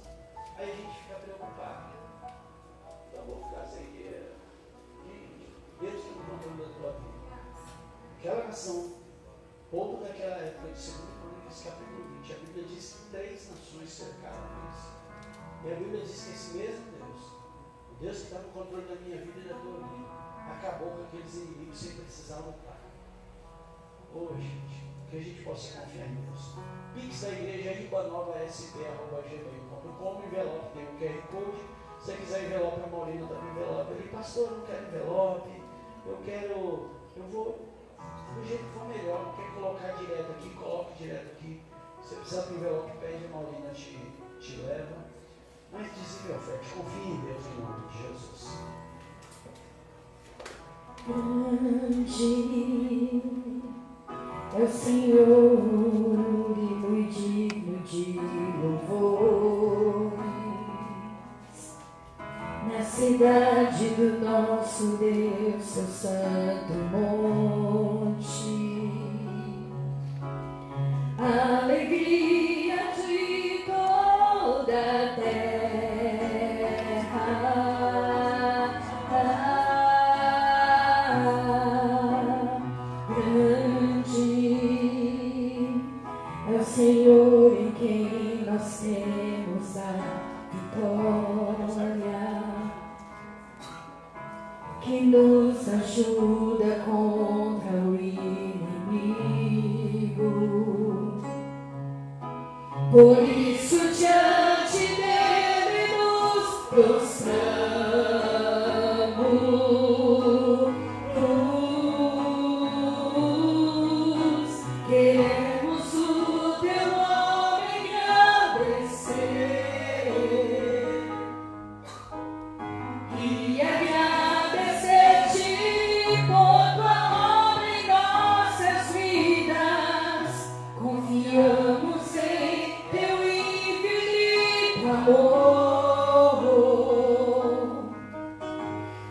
Aí a gente fica preocupado. Então eu vou ficar sem dinheiro. Deus tem o controle da tua vida. Aquela nação, povo daquela época de 2 Crônicas, capítulo 20, a Bíblia diz que 3 nações cercaram eles. E a Bíblia diz que esse mesmo Deus, o Deus que está no controle da minha vida e da tua vida, acabou com aqueles inimigos sem precisar lutar. Gente, que a gente possa confiar em Deus. Pix da igreja ibanovasb@gmail.com, envelope tem um QR Code. Se você quiser envelope, a Maurina está com envelope ali. Pastor, eu não quero envelope, eu vou do jeito que for melhor. Quer colocar direto aqui, coloque direto aqui. Se você precisar do envelope, pede, a Maurina te leva. Mas dizime a oferta, confie em Deus em nome de Jesus. Grande é o Senhor e muito digno de louvor. Na cidade do nosso Deus, seu santo monte, a alegria de toda a terra. Grande é o Senhor em quem nós temos a vitória, que nos ajuda contra o inimigo. Por isso diante dele nos prostramos, queremos o teu nome engrandecer e agradecer-te por tua obra em nossas vidas. Confiamos em teu infinito amor,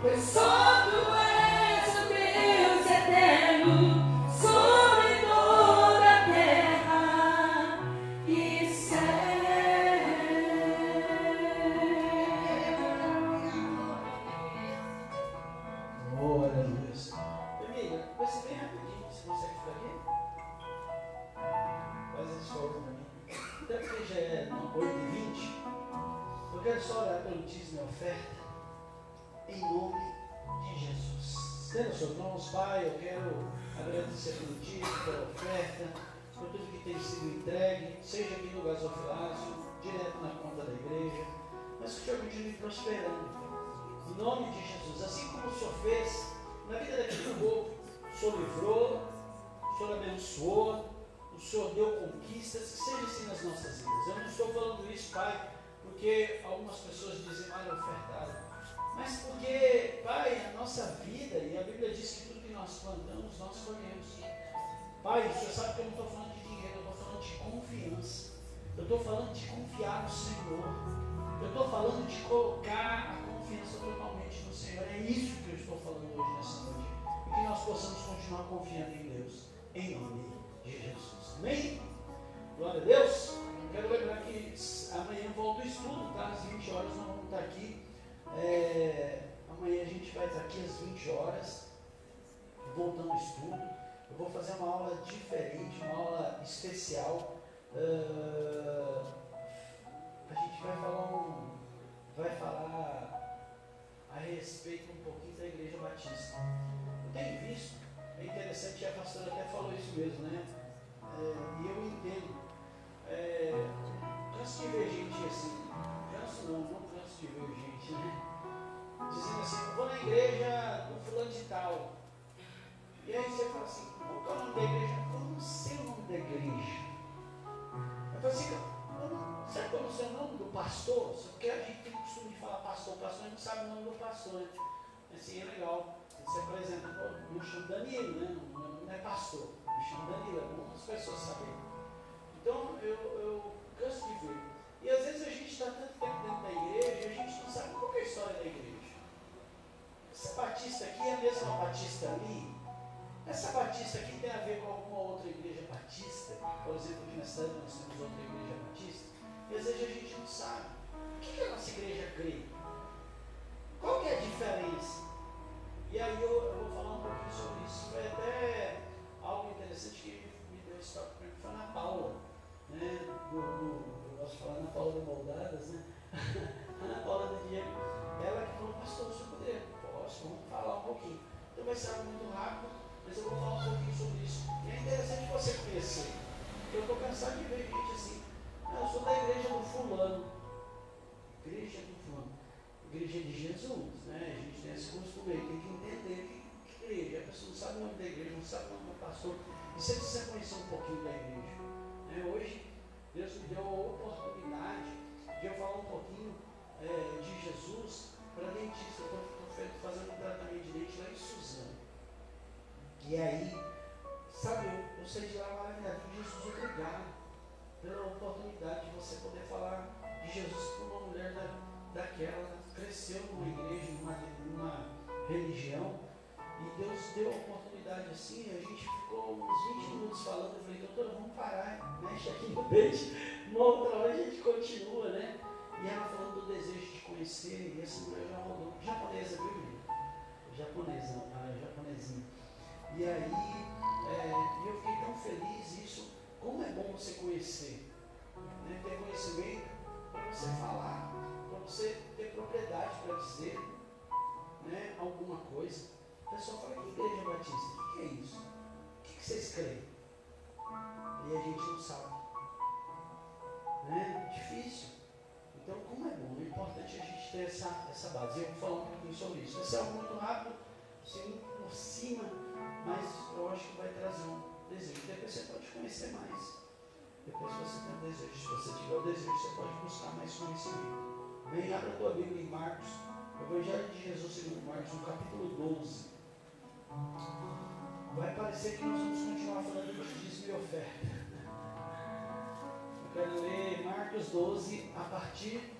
pois só tu és o Deus eterno sobre toda a terra e céu. Glória a Deus. Emília, vai ser bem rapidinho. Você consegue ficar aqui? Faz esse favor para mim. Até porque já é 8h20. Eu quero só orar pelo dízimo e oferta em nome de Jesus. Estenda os seus mãos, Pai. Eu quero agradecer pelo dízimo, pela oferta, por tudo que tem sido entregue, seja aqui no gasofilácio, direto na conta da igreja, mas que o Senhor continue prosperando. Em nome de Jesus, assim como o Senhor fez na vida daquele povo, o Senhor livrou, o Senhor abençoou, o Senhor deu conquistas, que seja assim nas nossas vidas. Eu não estou falando isso, Pai, porque algumas pessoas dizem, olha, ofertaram, mas porque, Pai, a nossa vida, e a Bíblia diz que tudo que nós plantamos, nós colhemos. Pai, o Senhor sabe que eu não estou falando de dinheiro, eu estou falando de confiança, eu estou falando de confiar no Senhor, eu estou falando de colocar a confiança totalmente no Senhor. É isso que eu estou falando hoje nessa noite. E que nós possamos continuar confiando em Deus, em nome de Jesus. Amém? Glória a Deus. Quero lembrar que amanhã volta o estudo, tá? Às 20 horas nós vamos estar aqui. Amanhã a gente vai estar aqui às 20 horas, voltando ao estudo. Eu vou fazer uma aula diferente, uma aula especial. A gente vai falar a respeito um pouquinho da Igreja Batista. Eu tenho visto, é interessante, a pastora até falou isso mesmo, né? E eu entendo. Canso de ver gente assim, não canso de ver gente, né? Dizendo assim, eu vou na igreja do fulano de tal. E aí você fala assim, qual é o nome da igreja? Eu não sei o nome da igreja. Eu falo assim, sabe qual é o seu nome do pastor? Porque a gente tem o costume de falar pastor, a gente não sabe o nome do pastor, né? Assim, é legal. Você, por exemplo, eu me chamo Danilo, né? Não é pastor, eu me chamo Danilo, é bom as pessoas saberem. Então, eu canso de ver. E às vezes a gente está tanto tempo dentro da igreja e a gente não sabe qual é a história da igreja. essa batista aqui é a mesma batista ali? Essa batista aqui tem a ver com alguma outra igreja batista? Por exemplo, aqui na cidade nós temos outra igreja batista. E às vezes a gente não sabe. O que a nossa igreja crê? Qual que é a diferença? E aí eu vou falar um pouquinho sobre isso. Foi até algo interessante que me deu esse toque para mim. Foi na Paula. Né? Eu gosto de falar na Paula de Moldadas, né? Na Paula do Diego. Ela que falou, pastor, o senhor poderia? Posso, vamos falar um pouquinho. Então vai ser algo muito rápido, mas eu vou falar um pouquinho sobre isso. E é interessante você conhecer. Porque eu estou cansado de ver gente assim, eu sou da igreja do fulano. Igreja do fulano. Igreja de Jesus, né? A gente tem esse costume aí, tem que entender que igreja. A pessoa não sabe o nome da igreja, não sabe o nome do pastor. E você precisa conhecer um pouquinho da igreja. Né? Hoje, Deus me deu a oportunidade de eu falar um pouquinho de Jesus para dentista. Eu estou fazendo um tratamento de dente lá em Suzano. E aí, sabe, eu saí de lá maravilhado. Jesus, obrigado pela oportunidade de você poder falar de Jesus para uma mulher daquela, cresceu numa igreja, numa religião, e Deus deu a oportunidade assim. A gente ficou uns 20 minutos falando. Eu falei, doutora, vamos parar, mexe aqui no dente, uma outra hora a gente continua, né? E ela falando do desejo de conhecer, e essa mulher já rodou, japonesa, viu, menino? Japonesinha. E aí, eu fiquei tão feliz. Isso, como é bom você conhecer, né? Ter conhecimento para você falar, para você ter propriedade para dizer, né, alguma coisa. O pessoal fala, que igreja batista? O que é isso? O que vocês creem? E a gente não sabe, né? Difícil. Então, como é bom, é importante a gente ter essa base. Eu vou falar um pouquinho sobre isso. Vai ser algo muito rápido, assim, por cima, mas eu acho que vai trazer um desejo. Depois você pode conhecer mais. Depois você tem um desejo. Se você tiver o desejo, você pode buscar mais conhecimento. Vem, abra a tua Bíblia em Marcos, Evangelho de Jesus segundo Marcos, no capítulo 12. Vai parecer que nós vamos continuar falando de dízimo e oferta. Eu quero ler Marcos 12 a partir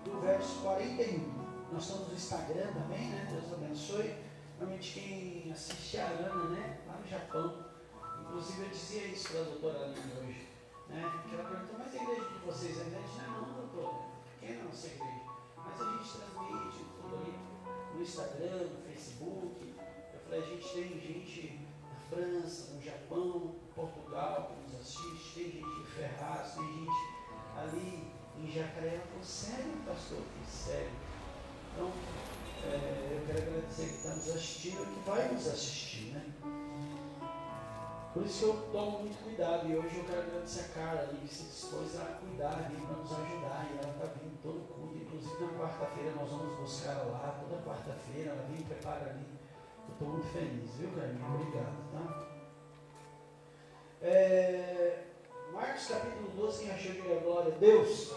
do verso 41. Nós estamos no Instagram também, né? Deus abençoe. Realmente quem assiste a Ana, né? Lá no Japão. Inclusive eu dizia isso para a doutora Aline hoje, né? Que ela perguntou, mas a igreja de vocês ainda é? Não, doutora, pequena a nossa igreja. Mas a gente transmite tudo ali no Instagram, no Facebook. Eu falei, a gente tem gente na França, no Japão, Portugal, que nos assiste, tem gente em Ferraz, tem gente ali em Jacaré. Ela falou, sério, pastor? Sério. Então, eu quero agradecer que está nos assistindo e que vai nos assistir, né? Por isso que eu tomo muito cuidado, e hoje eu quero agradecer a Carla ali, que se dispôs a cuidar ali, para nos ajudar, e ela está vindo todo culto. Inclusive na quarta-feira nós vamos buscar ela lá, toda quarta-feira ela vem e prepara ali. Eu estou muito feliz, viu, Carlinhos? Obrigado, tá? Marcos capítulo 12, quem achou, diga glória a Deus.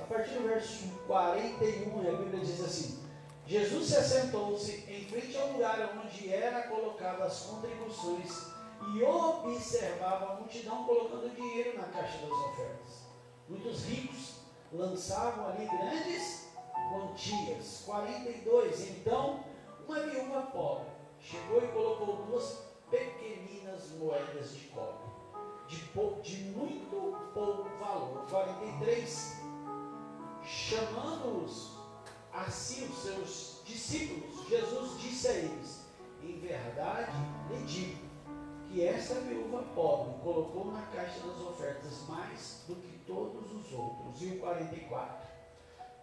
A partir do verso 41, a Bíblia diz assim: Jesus se assentou-se em frente ao lugar onde era colocada as contribuições e observava a multidão colocando dinheiro na caixa das ofertas. Muitos ricos lançavam ali grandes quantias. 42. Então, uma viúva pobre chegou e colocou 2 pequeninas moedas de cobre, de muito pouco valor. 43. Chamando-os a si, os seus discípulos, Jesus disse a eles: em verdade lhe digo que esta viúva pobre colocou na caixa das ofertas mais do que todos os outros. E o 44.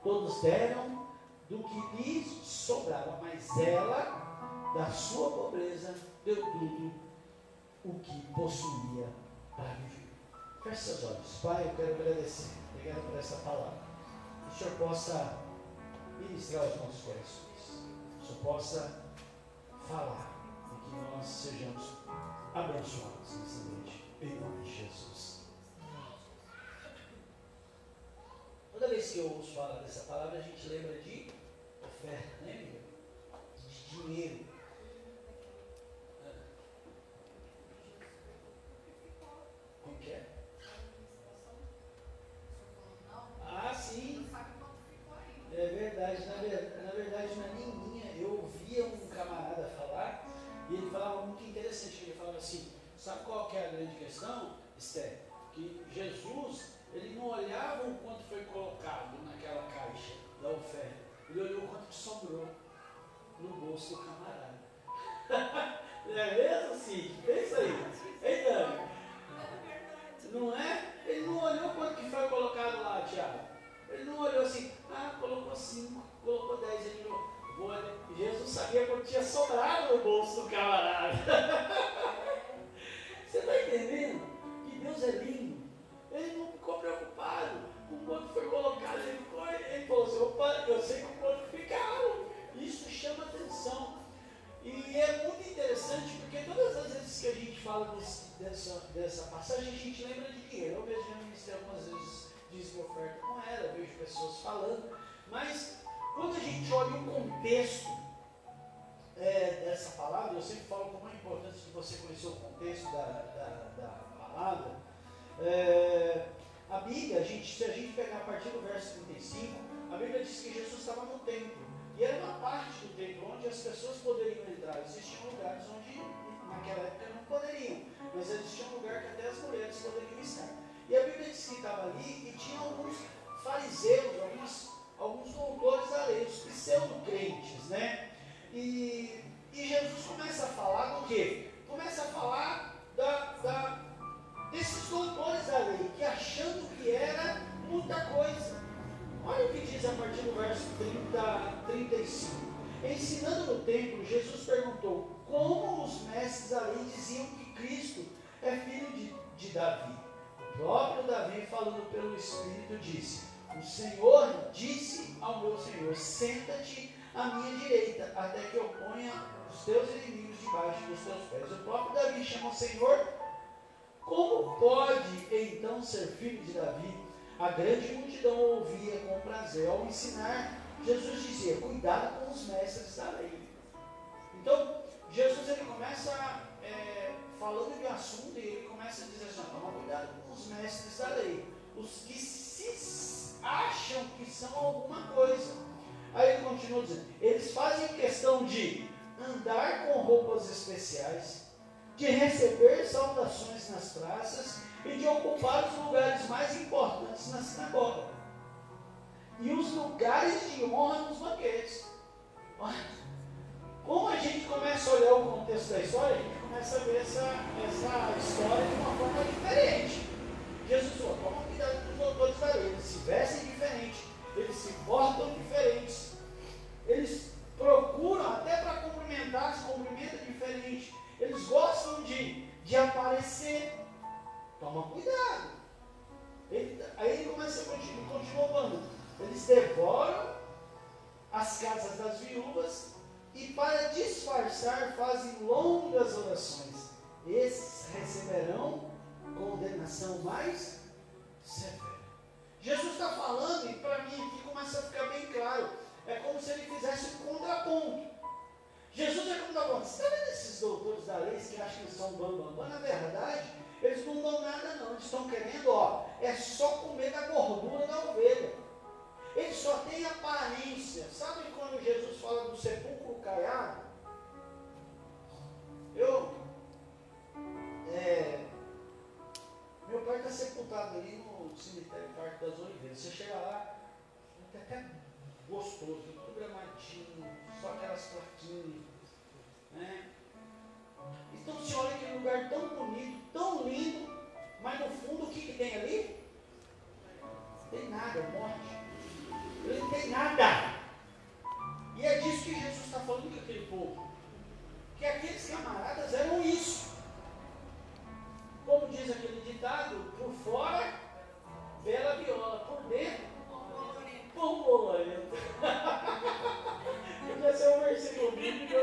Todos deram do que lhes sobrava, mas ela, da sua pobreza, deu tudo o que possuía para viver. Feche seus olhos. Pai, eu quero agradecer. Obrigado por essa palavra. Que o Senhor possa ministrar os nossos corações. Que o Senhor possa falar e que nós sejamos abençoados nessa noite, em nome de Jesus. Toda vez que eu ouço falar dessa palavra, a gente lembra de oferta, né, amigo? De dinheiro. Como que é? Ah, sim. É verdade. Na verdade, não é nem minha. Eu E ele falava muito interessante, ele falava assim, sabe qual que é a grande questão, Esther? Que Jesus, ele não olhava o quanto foi colocado naquela caixa da oferta, ele olhou o quanto que sobrou no bolso do camarada. Não é mesmo, Cid? É isso aí. Ei, Dani? Não é? Ele não olhou o quanto que foi colocado lá, Tiago. Ele não olhou assim, colocou 5, colocou 10, ele olhou. Jesus sabia quanto tinha sobrado no bolso do camarada. Você está entendendo? Que Deus é lindo. Ele não ficou preocupado com o quanto foi colocado. Ele falou assim, opa, eu sei com quanto ficaram. Isso chama atenção. E é muito interessante porque todas as vezes que a gente fala dessa passagem, a gente lembra de dinheiro. Eu mesmo já ministrei algumas vezes dízimo e oferta com ela, vejo pessoas falando, mas quando a gente olha o contexto dessa palavra, eu sempre falo como é importante de você conhecer o contexto da palavra. A Bíblia, se a gente pegar a partir do verso 35, a Bíblia diz que Jesus estava no templo. E era uma parte do templo onde as pessoas poderiam entrar. Existiam lugares onde, naquela época, não poderiam. Mas existia um lugar que até as mulheres poderiam estar. E a Bíblia diz que estava ali e tinha alguns fariseus, alguns doutores da lei, os pseudo-crentes, né? E Jesus começa a falar do quê? Começa a falar desses doutores da lei, que achando que era muita coisa. Olha o que diz a partir do verso 35. Ensinando no templo, Jesus perguntou como os mestres da lei diziam que Cristo é filho de Davi. O próprio Davi, falando pelo Espírito, disse: o Senhor disse ao meu Senhor, senta-te à minha direita, até que eu ponha os teus inimigos debaixo dos teus pés. O próprio Davi chama o Senhor. Como pode então ser filho de Davi? A grande multidão ouvia com prazer. Ao ensinar, Jesus dizia, cuidado com os mestres da lei. Então, Jesus ele começa falando de um assunto e ele começa a dizer assim, toma cuidado com os mestres da lei. Os que se acham que são alguma coisa. Aí ele continua dizendo, eles fazem questão de andar com roupas especiais, de receber saudações nas praças e de ocupar os lugares mais importantes na sinagoga e os lugares de honra nos banquetes. Olha, como a gente começa a olhar o contexto da história, a gente começa a ver essa história de uma forma diferente. Jesus falou, toma cuidado com os doutores da lei, eles se vestem diferente, eles se portam diferentes, eles procuram até para cumprimentar, se cumprimentam diferente, eles gostam de aparecer. Toma cuidado. Aí ele continua falando. Eles devoram as casas das viúvas e para disfarçar fazem longas orações. Esses receberão condenação mais severa. Jesus está falando, e para mim aqui começa a ficar bem claro, é como se ele fizesse um contraponto. Jesus é como está falando, você está vendo esses doutores da lei que acham que são bambambam? Na verdade, eles não dão nada não, eles estão querendo, é só comer da gordura da ovelha. Eles só têm aparência. Sabe quando Jesus fala do sepulcro caiado? Meu pai está sepultado ali no cemitério Parque das Oliveiras. Você chega lá, é até gostoso, tudo gramadinho, só aquelas plaquinhas, né? Então você olha aquele lugar tão bonito, tão lindo, mas no fundo o que tem ali? Não tem nada, morte. Ele não tem nada. E é disso que Jesus está falando com aquele povo. Que aqueles camaradas eram isso. Como diz aquele ditado, por fora, bela viola, por dentro, pão bolorento. Podia ser um versículo bíblico.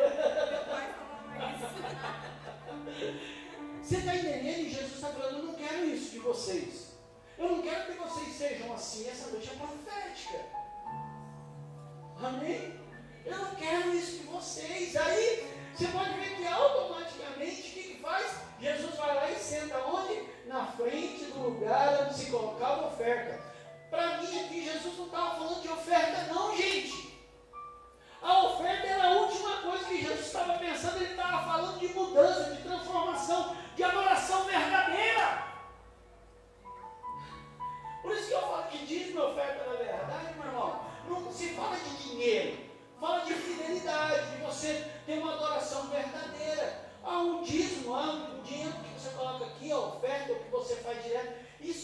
Você está entendendo? E Jesus está falando, eu não quero isso de vocês. Eu não quero que vocês sejam assim, essa noite é profética. Amém? Eu não quero isso de vocês. Aí, você pode ver que automaticamente, o que faz? Jesus vai lá e senta onde? Na frente do lugar onde se colocava a oferta. Para mim aqui, Jesus não estava falando de oferta não, gente. A oferta era a última coisa que Jesus estava pensando, ele estava falando de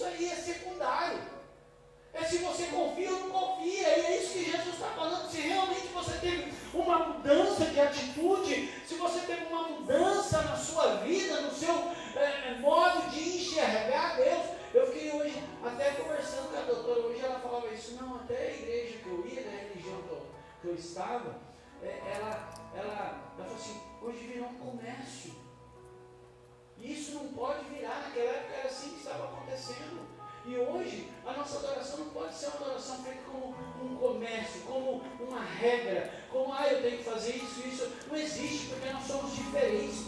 isso aí é secundário. É se você confia ou não confia. E é isso que Jesus está falando. Se realmente você teve uma mudança de atitude, se você teve uma mudança na sua vida, no seu modo de enxergar Deus. Eu fiquei hoje até conversando com a doutora. Hoje ela falava isso. Não, até a igreja que eu ia, na religião que eu estava, ela falou assim, hoje virou um comércio. E isso não pode virar. Naquela época era assim que estava acontecendo. E hoje, a nossa adoração não pode ser uma adoração feita como um comércio, como uma regra, como, eu tenho que fazer isso. Não existe, porque nós somos diferentes,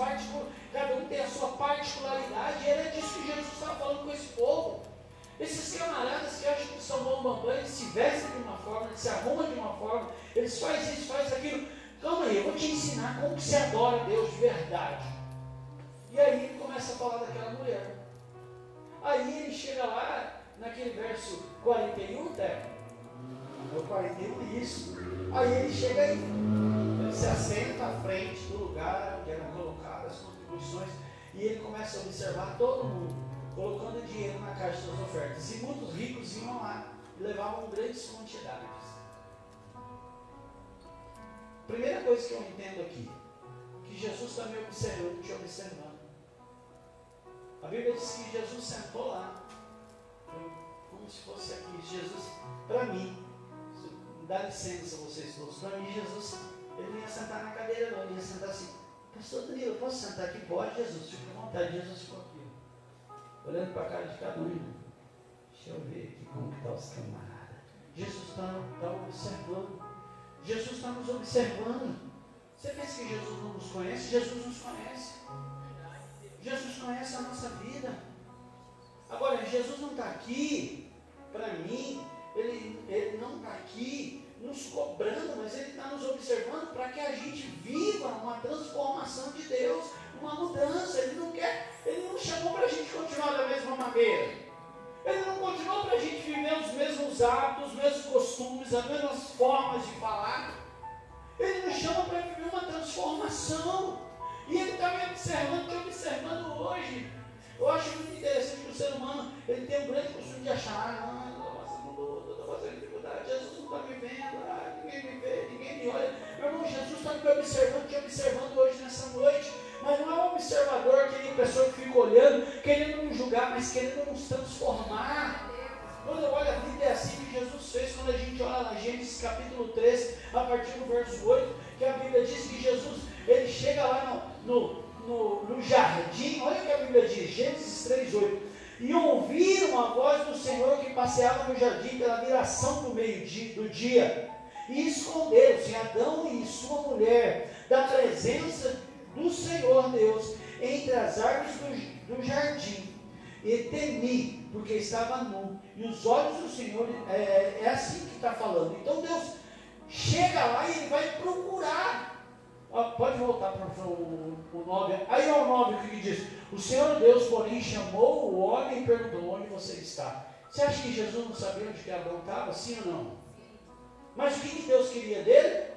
cada um tem a sua particularidade, e era disso que Jesus estava falando com esse povo. Esses camaradas que acham que são bambambam, eles se vestem de uma forma, eles se arrumam de uma forma, eles fazem isso, fazem aquilo. Calma aí, eu vou te ensinar como que se adora a Deus de verdade. E aí ele começa a falar daquela mulher. Aí ele chega lá, naquele verso 41, no 41 isso. Aí ele chega aí, ele se assenta à frente do lugar onde eram colocadas as contribuições, e ele começa a observar todo mundo, colocando dinheiro na caixa das ofertas. E muitos ricos iam lá e levavam grandes quantidades. Primeira coisa que eu entendo aqui, que Jesus está me observando, te observando. A Bíblia diz que Jesus sentou lá, como se fosse aqui. Jesus, para mim, dá licença vocês todos, para mim Jesus, ele não ia sentar na cadeira não, ele ia sentar assim. Pastor Danilo, eu posso sentar aqui? Pode, Jesus, fica à vontade. Jesus ficou aqui, olhando para a cara de cada um. Deixa eu ver aqui como está os camaradas. Jesus está observando. Jesus está nos observando. Você pensa que Jesus não nos conhece? Jesus nos conhece. Jesus conhece a nossa vida. Agora, Jesus não está aqui, para mim, ele não está aqui nos cobrando, mas ele está nos observando para que a gente viva uma transformação de Deus, uma mudança. Ele não chamou para a gente continuar da mesma maneira. Ele não continuou para a gente viver os mesmos hábitos, os mesmos costumes, as mesmas formas de falar. Ele nos chama para viver uma transformação. E ele está me observando, te observando hoje. Eu acho muito interessante que o ser humano, ele tem um grande costume de achar, eu estou passando luta, eu estou passando dificuldade, Jesus não está me vendo, ninguém me vê, ninguém me olha. Meu irmão, Jesus está me observando, te observando hoje nessa noite. Mas não é um observador, aquele pessoa que fica olhando, querendo nos julgar, mas querendo nos transformar. Quando eu olho a Bíblia, é assim que Jesus fez, quando a gente olha lá Gênesis capítulo 13, a partir do verso 8, que a Bíblia diz que Jesus, ele chega lá no jardim, olha o que a Bíblia diz, Gênesis 3:8, e ouviram a voz do Senhor que passeava no jardim pela viração do do dia, e esconderam-se Adão e sua mulher da presença do Senhor Deus entre as árvores do jardim. E temi, porque estava nu, e os olhos do Senhor, é assim que está falando. Então Deus chega lá e ele vai procurar. Pode voltar para o 9. Aí é o 9 o que diz: o Senhor Deus, porém, chamou o homem e perguntou: onde você está? Você acha que Jesus não sabia onde que Adão estava? Sim ou não? Mas o que Deus queria dele?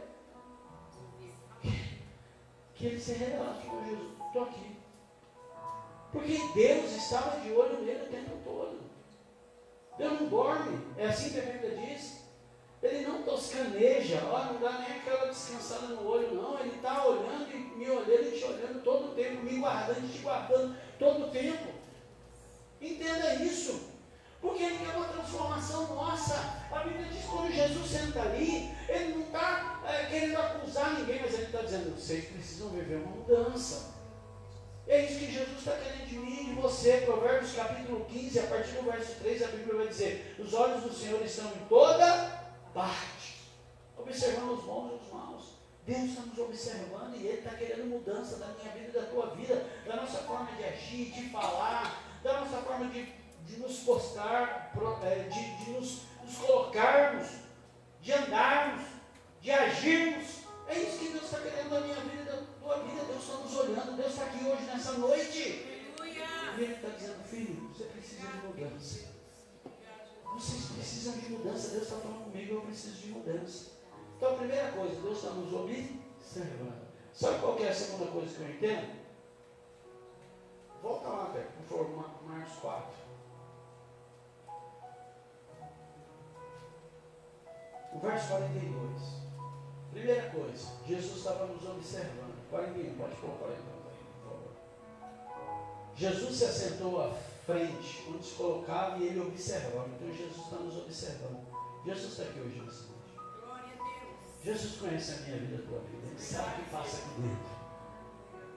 Que ele se revelasse com Jesus. Estou aqui. Porque Deus estava de olho nele o tempo todo. Deus não dorme. É assim que a Bíblia diz. Ele não toscaneja, não dá nem aquela descansada no olho, não. Ele está olhando e me olhando e te olhando todo o tempo, me guardando e te guardando todo o tempo. Entenda isso. Porque ele quer uma transformação nossa. A Bíblia diz que quando Jesus senta ali, ele não está querendo acusar ninguém, mas ele está dizendo: vocês precisam viver uma mudança. É isso que Jesus está querendo de mim e de você. Provérbios capítulo 15, a partir do verso 3, a Bíblia vai dizer: os olhos do Senhor estão em toda parte, observando os bons e os maus. Deus está nos observando e Ele está querendo mudança da minha vida e da tua vida, da nossa forma de agir, de falar, da nossa forma de nos postar, de nos colocarmos, de andarmos, de agirmos. É isso que Deus está querendo da minha vida e da tua vida. Deus está nos olhando, Deus está aqui hoje nessa noite. E Ele está dizendo: filho, você precisa de mudança. Vocês precisam de mudança. Deus está falando comigo, eu preciso de mudança. Então a primeira coisa, Deus está nos observando. Sabe qual que é a segunda coisa que eu entendo? Volta lá, velho, por favor, Marcos 4. O verso 42. Primeira coisa, Jesus estava nos observando. 41, pode pôr 41, por favor. Jesus se assentou à frente, onde se colocava e ele observava. Então Jesus está nos observando. Jesus está aqui hoje nessa noite. Glória a Deus. Jesus conhece a minha vida, a tua vida. Ele sabe o que passa aqui dentro.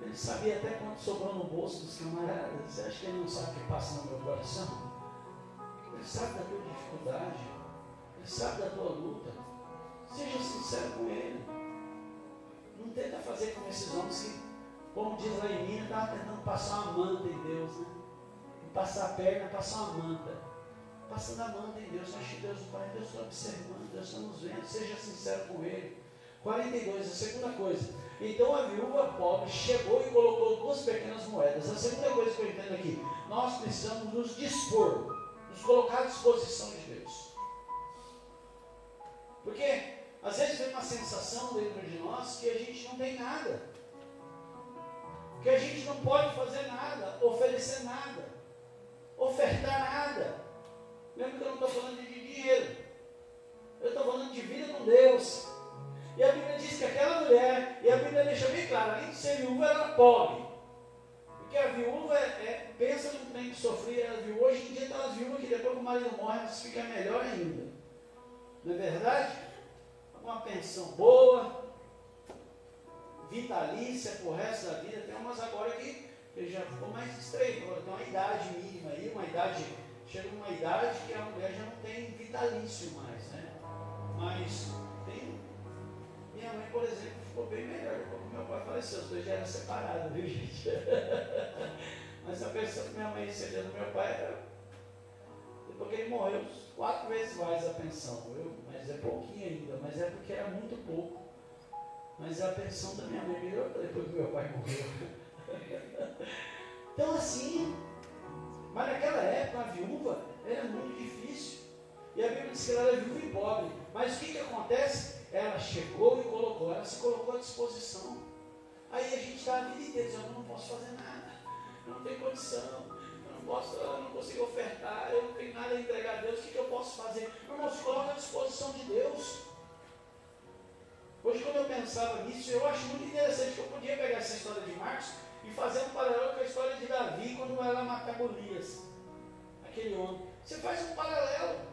Ele sabia até quanto sobrou no bolso dos camaradas. Você acha que ele não sabe o que passa no meu coração? Ele sabe da tua dificuldade. Ele sabe da tua luta. Seja sincero com ele. Não tenta fazer como esses homens que, como diz lá em mim, estavam tentando passar uma manta em Deus, né? E passar a perna, passar uma manta. Passando a manta em Deus, acho que Deus, o Pai, Deus está observando, Deus está nos vendo. Seja sincero com ele. 42, a segunda coisa. Então a viúva pobre chegou e colocou 2 pequenas moedas. A segunda coisa que eu entendo aqui, nós precisamos nos dispor, nos colocar à disposição de Deus. Porque às vezes vem uma sensação dentro de nós que a gente não tem nada, que a gente não pode fazer nada, oferecer nada, ofertar nada. Lembra que eu não estou falando de dinheiro, eu estou falando de vida com Deus. E a Bíblia diz que aquela mulher, e a Bíblia deixa bem claro, além de ser viúva, ela era pobre. Porque a viúva pensa no trem que sofria, ela viu. Hoje em dia tem umas viúvas que depois que o marido morre, elas ficam melhor ainda. Não é verdade? Uma pensão boa, vitalícia pro resto da vida. Tem umas agora que já ficou mais estreito, agora tem uma idade mínima aí, uma idade, chega uma idade que a mulher já não tem vitalício mais, né? Mas tem. Minha mãe, por exemplo, ficou bem melhor depois que meu pai faleceu. Os dois já eram separados, viu, gente? Mas a pessoa que minha mãe recebia do meu pai era, depois que ele morreu, 4 vezes mais a pensão. Mas é pouquinho ainda, mas é porque era muito pouco. Mas a pensão da minha mãe melhorou depois que meu pai morreu. Então assim, mas naquela época a viúva era muito difícil. E a Bíblia diz que ela era viúva e pobre. Mas o que acontece? Ela chegou e colocou, ela se colocou à disposição. Aí a gente está a vida inteira dizendo, eu não posso fazer nada, eu não tenho condição, eu não consigo ofertar, eu não tenho nada a entregar a Deus, o que eu posso fazer? Irmão, se coloca à disposição de Deus. Hoje, quando eu pensava nisso, eu acho muito interessante que eu podia pegar essa história de Marcos e fazer um paralelo com a história de Davi, quando vai lá matar Golias, aquele homem. Você faz um paralelo.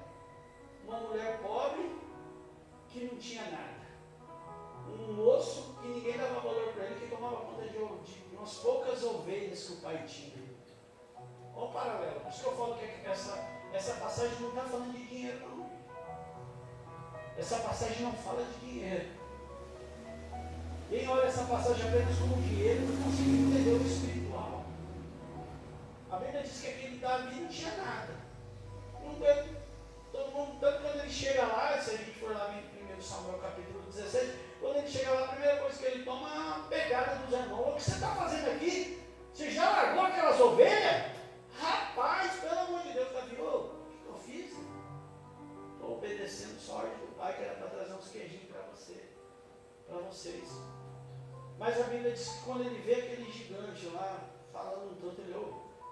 Uma mulher pobre, que não tinha nada. Um moço que ninguém dava valor para ele, que tomava conta de umas poucas ovelhas que o pai tinha. Olha o paralelo. Por isso que eu falo que essa passagem não está falando de dinheiro, não. Essa passagem não fala de dinheiro. Quem olha essa passagem apenas como dinheiro não consegue entender o espiritual. A Bíblia diz que aquele Davi não tinha nada. Não teve. Todo mundo, tanto quando ele chega lá, se a gente for lá em 1 Samuel capítulo 16, quando ele chega lá, a primeira coisa que ele toma é uma pegada dos irmãos. O que você está fazendo aqui? Você já largou aquelas ovelhas? Rapaz, pelo amor de Deus, Davi, o que eu fiz? Estou obedecendo só a ordem do pai, que era para trazer uns queijinhos para vocês. Mas a Bíblia diz que quando ele vê aquele gigante lá, falando um tanto, ele,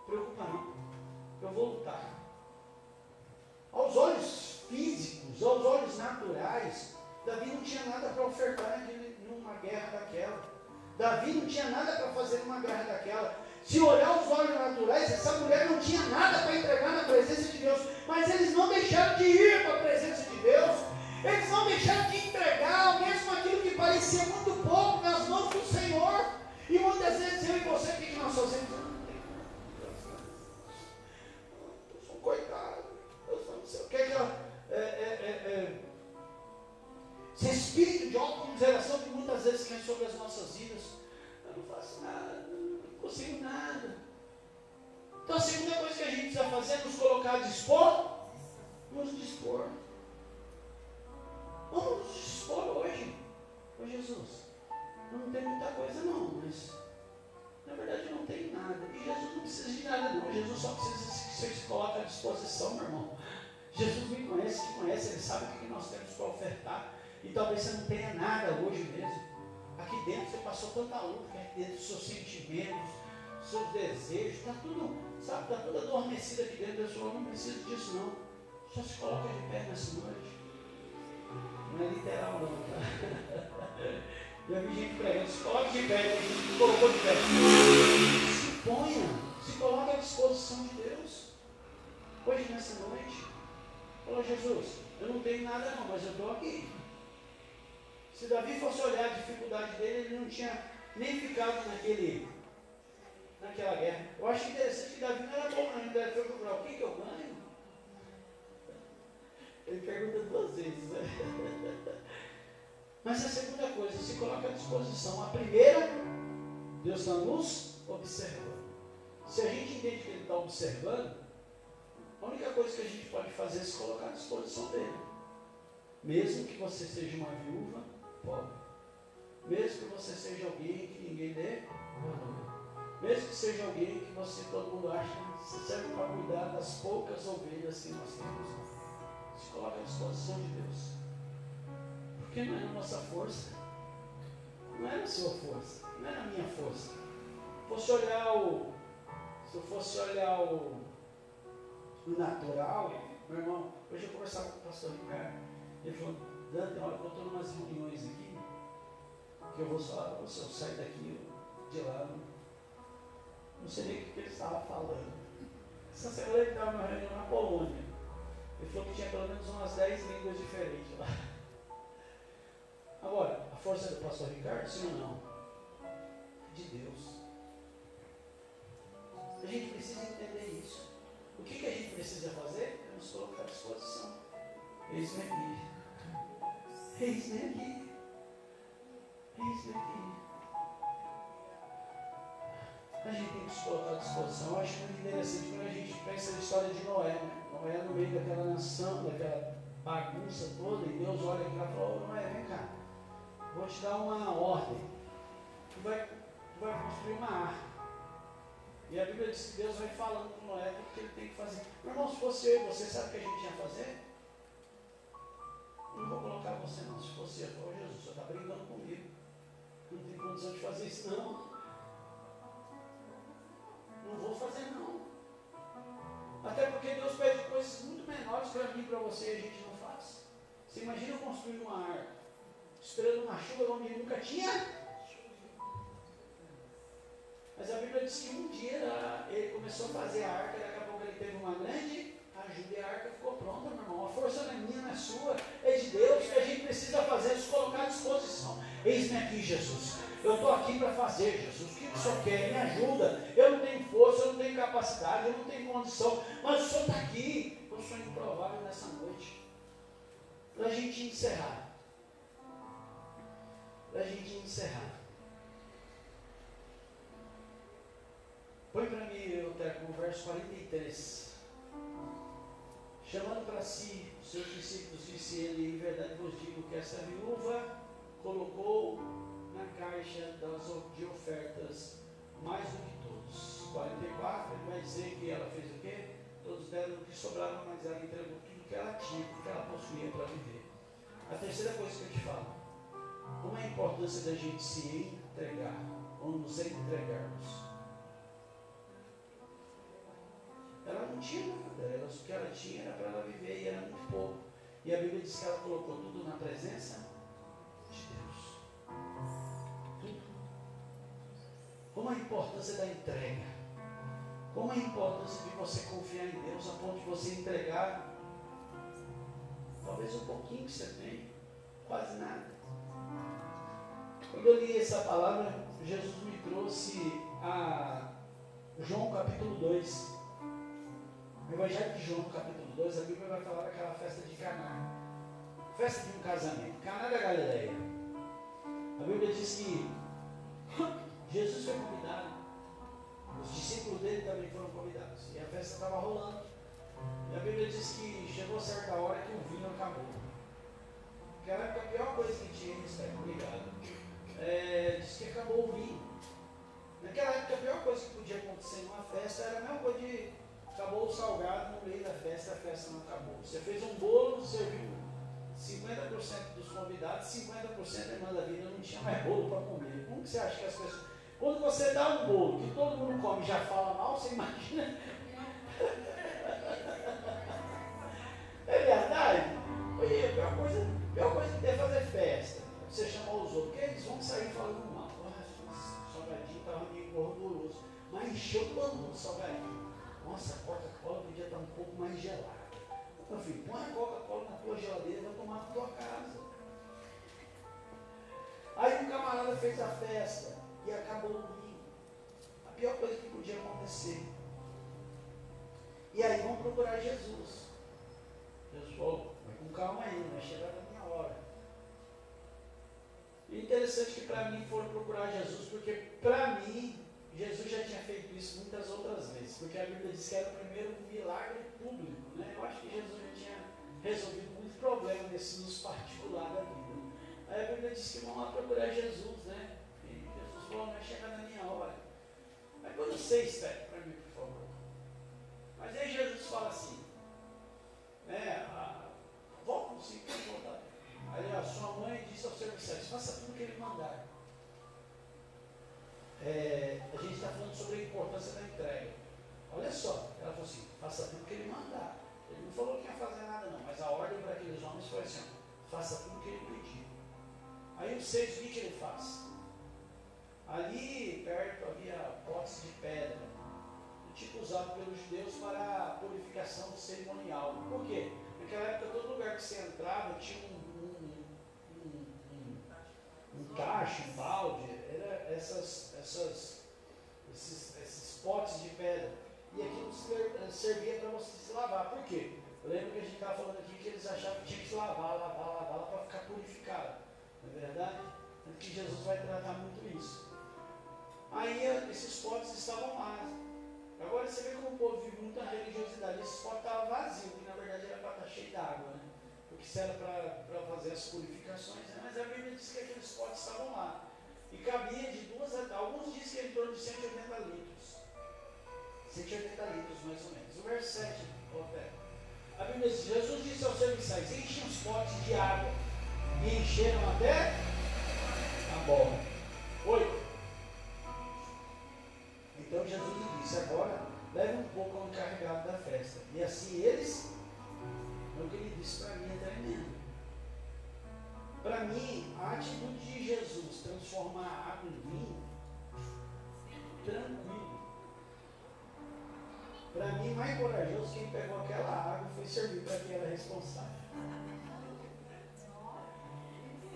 preocupa não, eu vou lutar. Aos olhos físicos, aos olhos naturais, Davi não tinha nada para ofertar numa guerra daquela. Davi não tinha nada para fazer numa guerra daquela. Se olhar os olhos naturais, essa mulher não tinha nada para entregar na presença de Deus. Mas eles não deixaram de ir para a presença de Deus. Eles não deixaram de entregar, mesmo aquilo que parecia muito pouco, nas mãos do Senhor. E muitas vezes eu e você, o que nós fazemos? Eu sou um coitado. Eu sou não sei o que esse espírito de autocomiseração que muitas vezes cai sobre as nossas vidas. Eu não faço nada, não consigo nada. Então a segunda coisa que a gente precisa fazer é nos colocar a dispor. Nos dispor. Vamos nos dispor hoje. Ô Jesus, eu não tenho muita coisa não, mas na verdade eu não tenho nada. E Jesus não precisa de nada não. Jesus só precisa que você se coloque à disposição, meu irmão. Jesus me conhece, te conhece, Ele sabe o que nós temos para ofertar. E talvez você não tenha nada hoje mesmo. Aqui dentro você passou tanta luta, que aqui dentro os seus sentimentos, os seus desejos, está tudo, sabe, está tudo adormecido aqui dentro. Deus falou, não precisa disso não. Só se coloca de pé nessa noite. Não é literal não, tá? Já vi gente pregando, se coloque de pé, a gente colocou de pé. Se ponha, se coloque à disposição de Deus. Hoje, nessa noite, falou, Jesus, eu não tenho nada não, mas eu estou aqui. Se Davi fosse olhar a dificuldade dele, ele não tinha nem ficado naquela guerra. Eu acho interessante que Davi não era bom ainda, ele foi procurar, o que eu ganho? Ele pergunta 2 vezes, né? Mas a segunda coisa, se coloca à disposição. A primeira, Deus está nos observando. Se a gente entende que Ele está observando, a única coisa que a gente pode fazer é se colocar à disposição dEle. Mesmo que você seja uma viúva pobre. Mesmo que você seja alguém que ninguém dê valor. Mesmo que seja alguém que todo mundo acha que você serve para cuidar das poucas ovelhas que nós temos. Se coloca à disposição de Deus. Porque não é na nossa força, não é na sua força, não é na minha força. Se eu fosse olhar o natural, meu irmão, hoje eu conversava com o pastor Ricardo, ele falou, Dante, olha, eu estou em umas reuniões aqui, que eu vou só, se eu sair daqui, de lá, não sei nem o que ele estava falando. Essa semana ele estava numa reunião na Polônia, ele falou que tinha pelo menos umas 10 línguas diferentes lá. Agora, a força do pastor Ricardo, sim ou não? De Deus. A gente precisa entender isso. O que a gente precisa fazer? É nos colocar à disposição. Eis-me aqui. Eis-me aqui. Eis-me aqui. A gente tem que se colocar à disposição. Eu acho muito interessante quando a gente pensa na história de Noé. Né? Noé no meio daquela nação, daquela bagunça toda, e Deus olha aqui e fala, Noé, vem cá. Vou te dar uma ordem. Tu vai construir uma arca. E a Bíblia diz que Deus vai falando com Noé o que ele tem que fazer. Meu irmão, se fosse eu e você, sabe o que a gente ia fazer? Não vou colocar você não. Se fosse eu, oh, Jesus, você está brincando comigo. Não tem condição de fazer isso não. Não vou fazer não. Até porque Deus pede coisas muito menores para mim e para você e a gente não faz. Você imagina eu construir uma arca, esperando uma chuva onde nunca tinha? Mas a Bíblia diz que um dia ele começou a fazer a arca, daqui a pouco ele teve uma grande ajuda e a arca ficou pronta, meu irmão. A força não é minha, não é sua, é de Deus. O que a gente precisa fazer é se colocar à disposição. Eis-me aqui, Jesus. Eu estou aqui para fazer, Jesus. O que o Senhor quer? Me ajuda. Eu não tenho força, eu não tenho capacidade, eu não tenho condição, mas o Senhor está aqui. Eu sou improvável nessa noite. Para a gente encerrar. Põe para mim, Euteco, no verso 43. Chamando para si os seus discípulos, disse ele, em verdade vos digo que essa viúva colocou na caixa de ofertas mais do que todos. 44, ele vai dizer que ela fez o quê? Todos deram o que sobrava, mas ela entregou tudo que ela tinha, tudo que ela possuía para viver. A terceira coisa que eu te falo, como é a importância da gente se entregar, ou nos entregarmos. Ela não tinha nada, o que ela tinha era para ela viver e era muito pouco. E a Bíblia diz que ela colocou tudo na presença de Deus. Tudo. Como a importância da entrega. Como a importância de você confiar em Deus a ponto de você entregar talvez um pouquinho que você tem, quase nada. Quando eu li essa palavra, Jesus me trouxe a João capítulo 2. No Evangelho de João, capítulo 2, a Bíblia vai falar daquela festa de Caná. Festa de um casamento. Caná da Galileia. A Bíblia diz que Jesus foi convidado. Os discípulos dele também foram convidados. E a festa estava rolando. E a Bíblia diz que chegou a certa hora que o vinho acabou. Que era a pior coisa que tinha nesse tempo, ligado. Diz que acabou o vinho. Naquela época, a pior coisa que podia acontecer numa festa era a mesma coisa de acabou o salgado no meio da festa, a festa não acabou. Você fez um bolo, serviu 50% dos convidados, 50% da irmã da vida não tinha mais bolo para comer. Como que você acha que as pessoas... Quando você dá um bolo que todo mundo come e já fala mal, você imagina... É verdade? E a pior coisa que tem é fazer festa. Você chamar os outros, porque eles vão sair falando mal. O salgadinho estava meio gorduroso. Mas encheu todo mundo o salgadinho. Nossa, a Coca-Cola podia estar um pouco mais gelada. Meu filho, põe a Coca-Cola na tua geladeira e vai tomar na tua casa. Aí um camarada fez a festa e acabou o vinho. A pior coisa que podia acontecer. E aí vão procurar Jesus. Jesus falou, vai com calma aí, vai chegar na minha hora. E interessante que para mim foram procurar Jesus, porque para mim, Jesus já tinha feito isso muitas outras vezes. Porque a Bíblia diz que era o primeiro milagre público. Né? Eu acho que Jesus já tinha resolvido muito problema nos particular da vida. Aí a Bíblia diz que vão lá procurar Jesus, né? E Jesus falou, vai chegar na minha hora. Mas quando você espera para mim, por favor. Mas aí Jesus fala assim, né? Volta no 5, voltar. Aí a sua mãe disse aos serviçais, faça tudo o que ele mandar. A gente está falando sobre a importância da entrega. Olha só, ela falou assim, faça tudo o que ele mandar. Ele não falou que ia fazer nada não, mas a ordem para aqueles homens foi assim, faça tudo o que ele pediu. Aí o 6, o que ele faz? Ali perto havia potes de pedra, do tipo usado pelos judeus para a purificação cerimonial. Por quê? Naquela época, todo lugar que você entrava tinha um tacho, um balde, era esses potes de pedra. E aquilo servia para você se lavar. Por quê? Eu lembro que a gente estava falando aqui que eles achavam que tinha que se lavar para ficar purificado. Não é verdade? Tanto que Jesus vai tratar muito isso. Aí esses potes estavam lá. Agora você vê como o povo vive muita religiosidade. Esses potes estavam vazios, que na verdade era para estar cheio d'água, né? Porque isso era para fazer as purificações, né? Mas a Bíblia diz que aqueles potes estavam lá. E cabia de 2 a... Alguns dizem que era em torno de 180 litros. 180 litros mais ou menos. O verso 7, a Bíblia diz, Jesus disse aos serviçais, enchem os potes de água. E encheram até a borda. 8. Então Jesus lhe disse, agora leve um pouco ao encarregado da festa. E assim eles, o que ele disse para mim é tremendo. Para mim, a atitude de Jesus transformar a água em vinho, tranquilo. Para mim, mais corajoso, quem pegou aquela água foi servir para quem era responsável.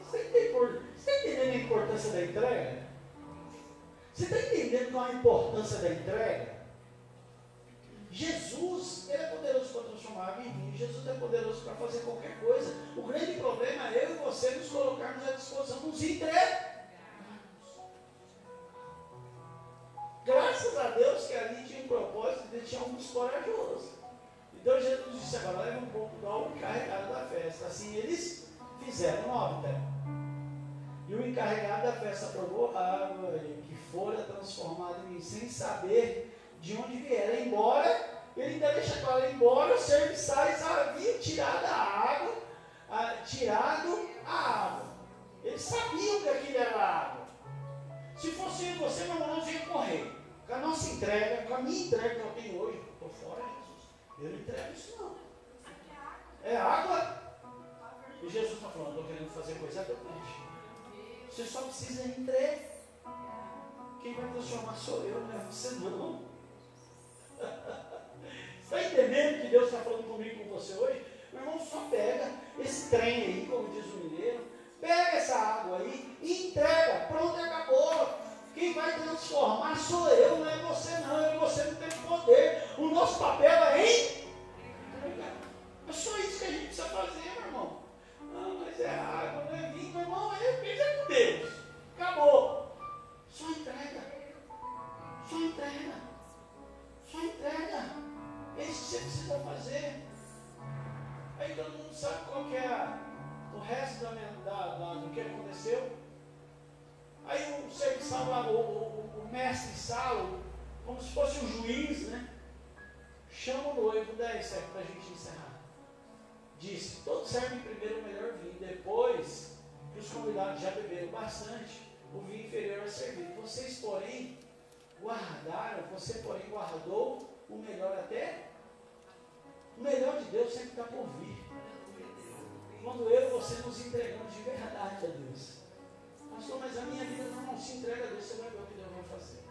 Você está entendendo a importância da entrega? Você está entendendo qual é a importância da entrega? Jesus, ele é poderoso para transformar água em vinho. Jesus é poderoso para fazer qualquer coisa. O grande problema é eu e você nos colocarmos à disposição, nos entregarmos. Graças a Deus que ali tinha um propósito e tinha alguns corajosos. Então Jesus disse, agora leva um pouco ao encarregado da festa. Assim eles fizeram 9, tá? E o encarregado da festa provou a água que fora transformada em vinho, sem saber de onde viera. Embora, ele ainda deixa claro, embora os serviçais haviam tirado a água. Eles sabiam que aquilo era água. Se fosse você, meu irmão, nós ia correr. Com a nossa entrega, com a minha entrega que eu tenho hoje, estou fora, Jesus. Eu não entrego isso não. É água. E Jesus está falando, estou querendo fazer coisa grande. Você só precisa entregar. Quem vai transformar sou eu, não é você não. Está entendendo que Deus está falando comigo e com você hoje? Meu irmão, só pega esse trem aí, como diz o mineiro, pega essa água aí e entrega. Pronto, acabou. Quem vai transformar sou eu, não é você não. Eu e você não tem poder. O nosso papel é entregar. É só isso que a gente precisa fazer, meu irmão. Não, mas é água, não é vinho, meu irmão, é com Deus. Acabou. Só entrega. Só entrega. Só entrega. É isso que você precisa fazer. Aí todo mundo sabe qual que é o resto do que aconteceu. Aí o serviçal lá, o mestre Saulo, como se fosse um juiz, né? Chama o noivo, 10 séculos para a gente encerrar. Disse, todos servem primeiro o melhor vinho, depois que os convidados já beberam bastante, o vinho inferior é servido. Vocês, porém, você, porém, guardou o melhor até. O melhor de Deus sempre está por vir. quando eu e você nos entregamos de verdade a Deus. Pastor, mas a minha vida não se entrega a Deus, você vai ver o que Deus vai fazer.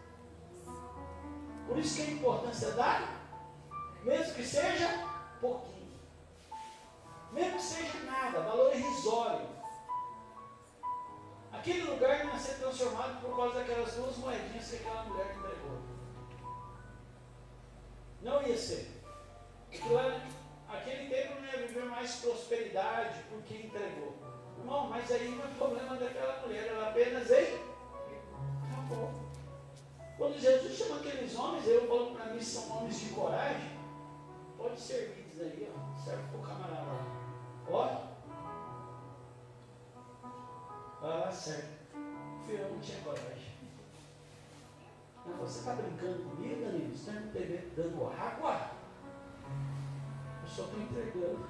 Por isso que a importância é dar, mesmo que seja pouquinho. Mesmo que seja nada, valor irrisório. Aquele lugar não ia ser transformado por causa daquelas 2 moedinhas que aquela mulher entregou. Não ia ser. Aquele tempo não ia viver mais prosperidade porque entregou. Irmão, mas aí não é problema daquela mulher, ela apenas acabou. Quando Jesus chama aqueles homens, eu falo para mim, são homens de coragem. Pode servir isso aí, ó. Serve para o camarada. Ó. Vai lá, serve. Filho, eu não tinha coragem. Mas você está brincando comigo, Danilo? Você está me dando água? Eu só estou entregando.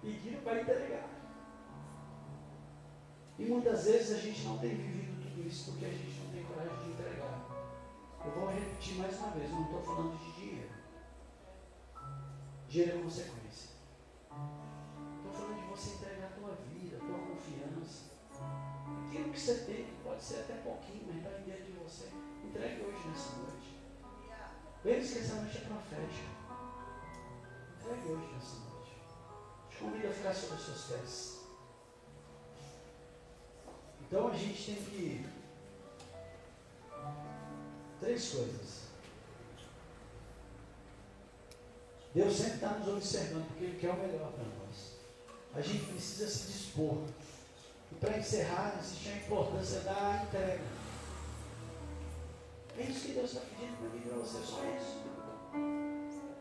Pedindo para entregar. E muitas vezes a gente não tem vivido tudo isso porque a gente não tem coragem de entregar. Eu vou repetir mais uma vez, eu não estou falando de dinheiro. Dinheiro é consequência. Estou falando de você entregar a tua vida, a tua confiança. Aquilo que você tem, pode ser até pouquinho, mas está dentro de você. Entregue hoje nessa noite. Lembre-se que essa noite é profética. Entregue hoje nessa noite. Te convido a ficar sobre os seus pés. Então a gente tem que... 3 coisas. Deus sempre está nos observando porque Ele quer o melhor para nós. A gente precisa se dispor. E para encerrar, existe a importância da entrega. É isso que Deus está pedindo para mim e para você, só isso.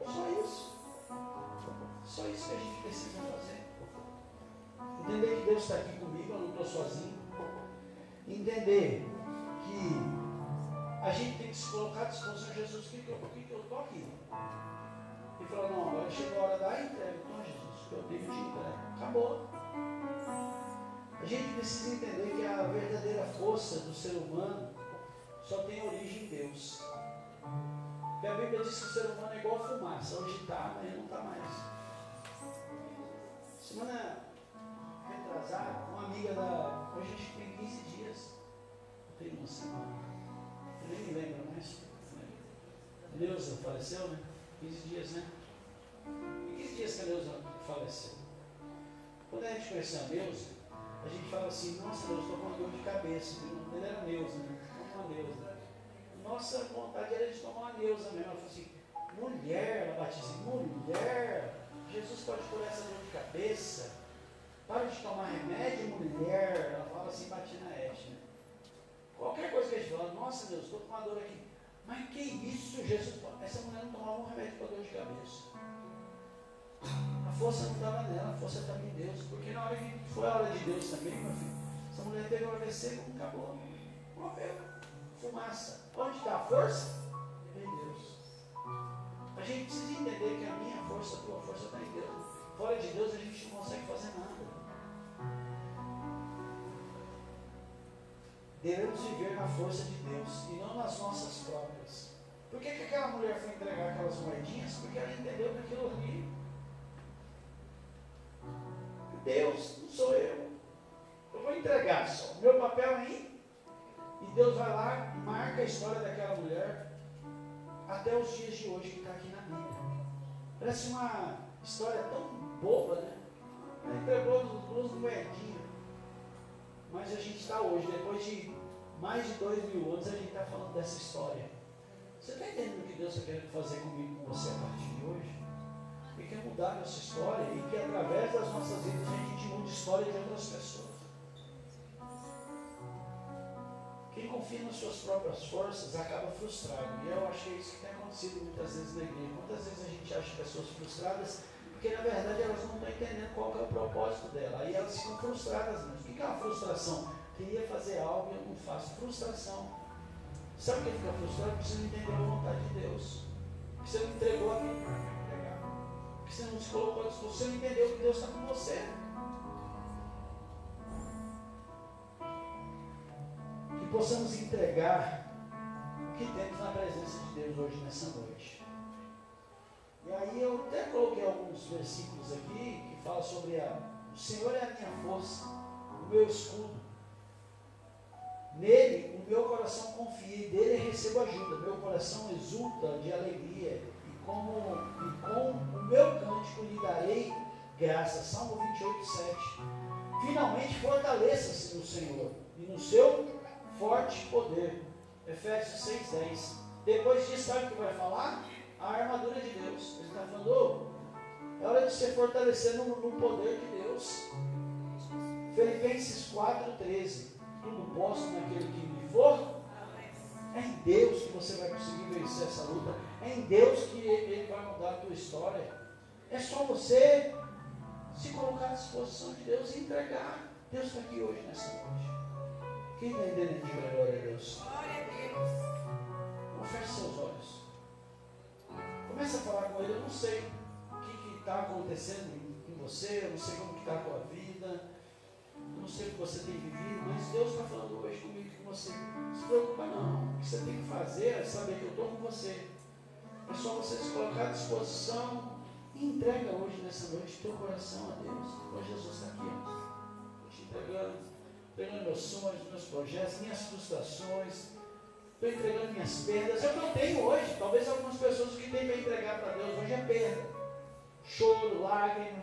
Só isso. Só isso que a gente precisa fazer. Entender que Deus está aqui comigo, eu não estou sozinho. Entender que a gente tem que se colocar à disposição de Jesus, que eu estou aqui. E falar, não, agora chegou a hora da entrega. Então, Jesus, eu tenho de entrega. Acabou. A gente precisa entender que a verdadeira força do ser humano só tem origem em Deus. Porque a Bíblia diz que o ser humano é igual a fumaça. Hoje está, amanhã não está mais. Semana retrasada, uma amiga da... Hoje a gente tem 15 dias. Tem uma semana. Eu nem me lembro mais. A Neuza faleceu, né? 15 dias, né? E 15 dias que a Neuza faleceu. Quando a gente conheceu a Neuza, a gente fala assim, nossa, Neuza, estou com uma dor de cabeça. Ele era Neuza, né? Uma Neuza. Nossa vontade era de tomar uma Neuza mesmo. Ela falou assim, mulher, ela batia assim, mulher, Jesus pode curar essa dor de cabeça. Para de tomar remédio, mulher. Ela fala assim, batia na Etna. Qualquer coisa que a gente fala, nossa Deus, estou com uma dor aqui. Mas que isso, Jesus? Essa mulher não tomava um remédio para dor de cabeça. A força não estava nela, a força estava em Deus. Porque na hora que foi a hora de Deus também, meu filho, essa mulher teve um AVC, como acabou. Morreu. Fumaça. Onde está a força? Em Deus. A gente precisa entender que a minha força, a tua força está em Deus. Fora de Deus a gente não consegue fazer nada. Devemos viver na força de Deus e não nas nossas próprias. Por que aquela mulher foi entregar aquelas moedinhas? Porque ela entendeu que aquilo ali, Deus, não sou eu. Eu vou entregar só. O meu papel é ir. E Deus vai lá e marca a história daquela mulher até os dias de hoje que está aqui na Bíblia. Parece uma história tão boba, né? Ela entregou duas moedinhas. Mas a gente está hoje, depois de mais de 2000 anos, a gente está falando dessa história. Você está entendendo o que Deus está querendo fazer comigo, com você a partir de hoje? Ele quer mudar a nossa história e que através das nossas vidas a gente mude a história de outras pessoas. Quem confia nas suas próprias forças acaba frustrado. E eu acho que é isso que tem acontecido muitas vezes na igreja. Muitas vezes a gente acha pessoas frustradas porque na verdade elas não estão entendendo qual que é o propósito dela. Aí elas ficam frustradas mesmo. O que é uma frustração? Queria fazer algo e eu não faço. Frustração. Sabe o que fica frustrado? Porque você não entendeu a vontade de Deus. Porque você não entregou aquilo para entregar. Porque você não se colocou à disposição. Você não entendeu que Deus está com você. Que possamos entregar o que temos na presença de Deus hoje nessa noite. E aí eu até coloquei alguns versículos aqui que falam sobre O Senhor é a minha força, o meu escudo. Nele o meu coração confia e dele recebo ajuda. Meu coração exulta de alegria e com o meu cântico lhe darei graças. Salmo 28:7. Finalmente fortaleça-se no Senhor e no seu forte poder. Efésios 6:10. Depois disso, sabe o que vai falar? A armadura de Deus. Ele está falando, é hora de se fortalecer no poder de Deus. Filipenses 4:13. Tudo posso naquele que me for. É em Deus que você vai conseguir vencer essa luta. É em Deus que Ele vai mudar a tua história. É só você se colocar à disposição de Deus e entregar. Deus está aqui hoje, nessa noite. Quem está entendendo? Diga glória a Deus. Não feche seus olhos. Comece a falar com Ele. Eu não sei o que está acontecendo em você. Eu não sei como está a tua vida. Eu não sei o que você tem vivido. Mas Deus está falando hoje comigo com você. Não se preocupa não. O que você tem que fazer é saber que eu estou com você. É só você se colocar à disposição. E entrega hoje, nessa noite, teu coração a Deus. Hoje Jesus está aqui. Estou te entregando meus sonhos, meus projetos, minhas frustrações. Estou entregando minhas perdas. É o que eu tenho hoje. Talvez algumas pessoas que têm para entregar para Deus hoje é perda. Choro, lágrima.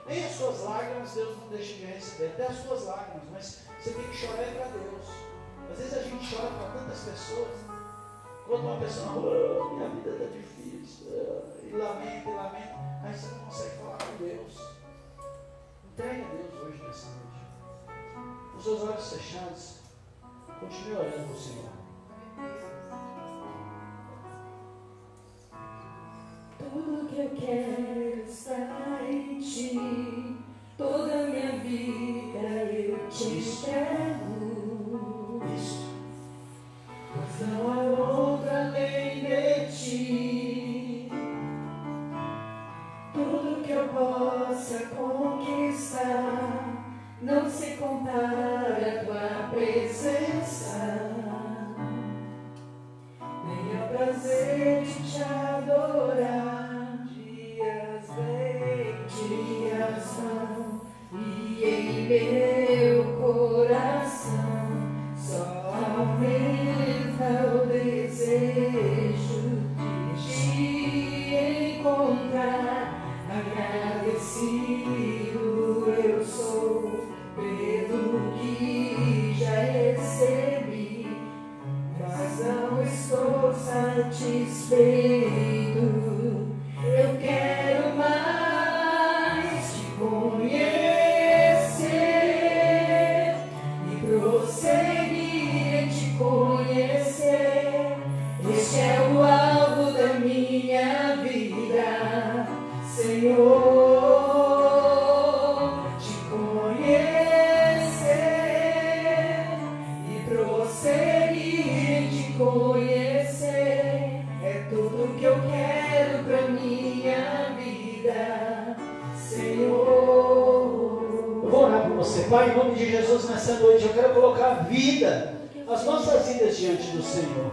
Nem as suas lágrimas Deus não deixa de receber. Até as suas lágrimas. Mas você tem que chorar para Deus. Às vezes a gente chora para tantas pessoas. Quando uma pessoa, minha vida está difícil, e lamenta, aí você não consegue falar com Deus. Entregue a Deus hoje, nessa noite. Com seus olhos fechados, continue orando ao Senhor. Tudo que eu quero está em Ti, toda a minha vida eu te entrego. Pois não há outra além de Ti. Tudo que eu possa conquistar não se compara a Tua presença. Nem ao prazer de Te adorar. Dias vêm, dias vão, e em meu coração só aumenta o desejo de Te encontrar. Agradecido eu sou pelo que já recebi, mas não estou satisfeito. Eu quero mais Te conhecer e prosseguir em Te conhecer. Este é o alvo da minha vida, Senhor. Te conhecer e prosseguir em Te conhecer é tudo que eu quero pra minha vida, Senhor. Eu vou orar por você. Pai, em nome de Jesus, nessa noite, eu quero colocar a vida, as nossas vidas diante do Senhor.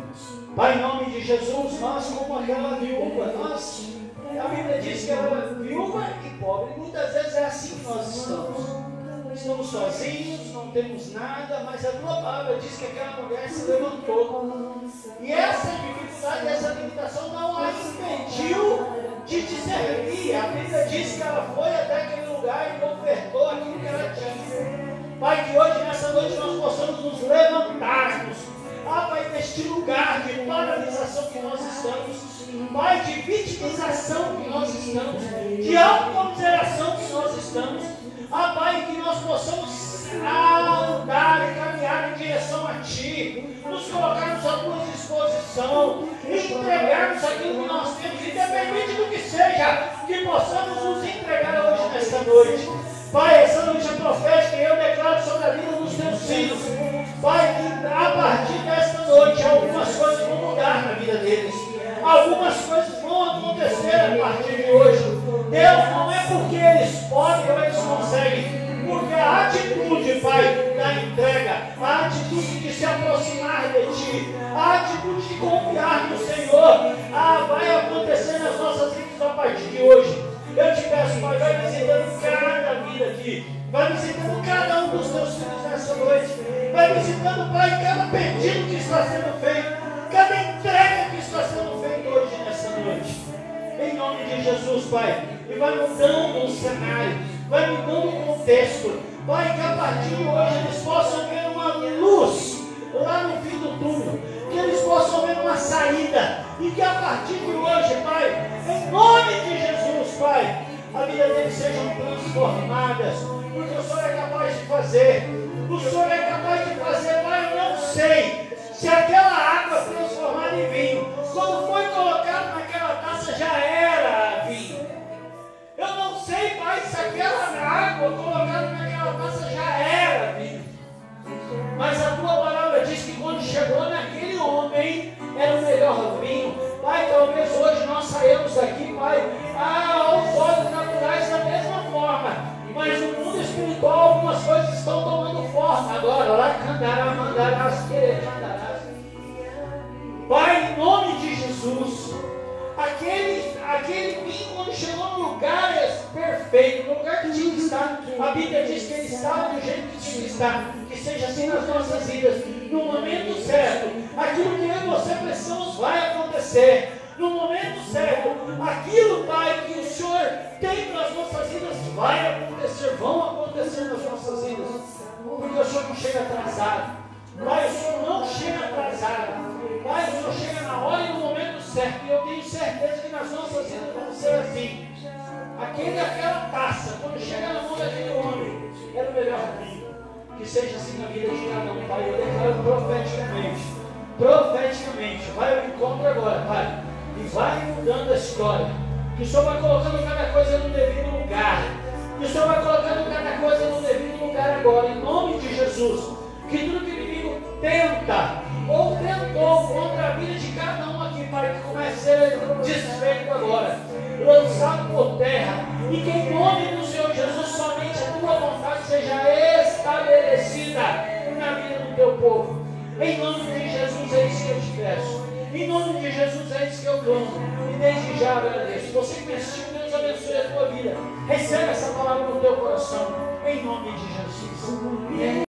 Pai, em nome de Jesus, nós como aquela viúva, a Bíblia diz que ela era viúva e pobre. Muitas vezes é assim que nós estamos. Estamos sozinhos, não temos nada, mas a Tua palavra diz que aquela mulher se levantou. E essa dificuldade, essa limitação não a impediu de te servir. A Bíblia diz que ela foi até aquele lugar e ofertou aquilo que ela tinha. Pai, que hoje, nessa noite, nós possamos nos levantarmos. Pai, neste lugar de paralisação que nós estamos, Pai, de vitimização que nós estamos, de autocomiseração que nós estamos, Pai, que nós possamos andar e caminhar em direção a Ti, nos colocarmos à Tua disposição, entregarmos aquilo que nós temos, independente do que seja, que possamos nos entregar hoje, nesta noite. Pai, essa noite é profética e eu declaro sobre a vida dos Teus filhos, Pai, que a partir desta noite algumas coisas vão mudar na vida deles. Algumas coisas vão acontecer a partir de hoje. Deus, não é porque eles podem ou eles conseguem, porque a atitude, Pai, da entrega, a atitude de se aproximar de Ti, a atitude de confiar no Senhor, vai acontecer nas nossas vidas a partir de hoje. Eu te peço, Pai, vai visitando cada vida aqui. Vai visitando cada um dos teus filhos nessa noite. Vai visitando, Pai, cada pedido que está sendo feito, cada entrega que está sendo feita hoje, nessa noite. Em nome de Jesus, Pai. E vai mudando o cenário, vai mudando o contexto. Pai, que a partir de hoje eles possam ver uma luz lá no fim do túnel. Que eles possam ver uma saída. E que a partir de hoje, Pai, em nome de Jesus, Pai, a vida deles sejam transformadas. Porque o Senhor é capaz de fazer. O Senhor é capaz de fazer, Pai, eu não sei se aquela água transformada em vinho, quando foi colocado naquela taça, já era vinho. Eu não sei, Pai, se aquela água colocada naquela taça já era vinho. Mas a tua palavra diz que quando chegou naquele homem, era o melhor vinho. Pai, talvez hoje nós saímos daqui, Pai, aos olhos naturais da mesma forma. Mas no mundo espiritual algumas coisas estão tomando forma agora. Lá cantará, mandarás, querer, mandarás. Pai, em nome de Jesus, aquele vinho, quando chegou no lugar perfeito, no lugar que tinha que estar, a Bíblia diz que ele estava do jeito que tinha que estar. Que seja assim nas nossas vidas, no momento certo. Aquilo que eu e você precisamos vai acontecer. No momento certo, aquilo, Pai, que o Senhor tem para as nossas vidas vai acontecer, vão acontecer nas nossas vidas. Porque o Senhor não chega atrasado. Pai, o Senhor não chega atrasado. Pai, o Senhor chega na hora e no momento certo. E eu tenho certeza que nas nossas vidas vão ser assim. Aquela taça, quando chega na mão daquele homem, era o melhor vinho. Que seja assim na vida de cada um, Pai. Eu declaro profeticamente. Vai ao encontro agora, Pai. E vai mudando a história. Que o Senhor vai colocando cada coisa no devido lugar. Que o Senhor vai colocando cada coisa no devido lugar agora, em nome de Jesus. Que tudo que o inimigo tenta ou tentou contra a vida de cada um aqui, Pai, que comece a ser desfeito agora, lançado por terra. E que em nome do Senhor Jesus somente a tua vontade seja estabelecida na vida do teu povo. Em nome de Jesus é isso que eu te peço. Em nome de Jesus é isso que eu clamo. E desde já agradeço. Você que me assistiu, Deus abençoe a tua vida. Receba essa palavra no teu coração. Em nome de Jesus.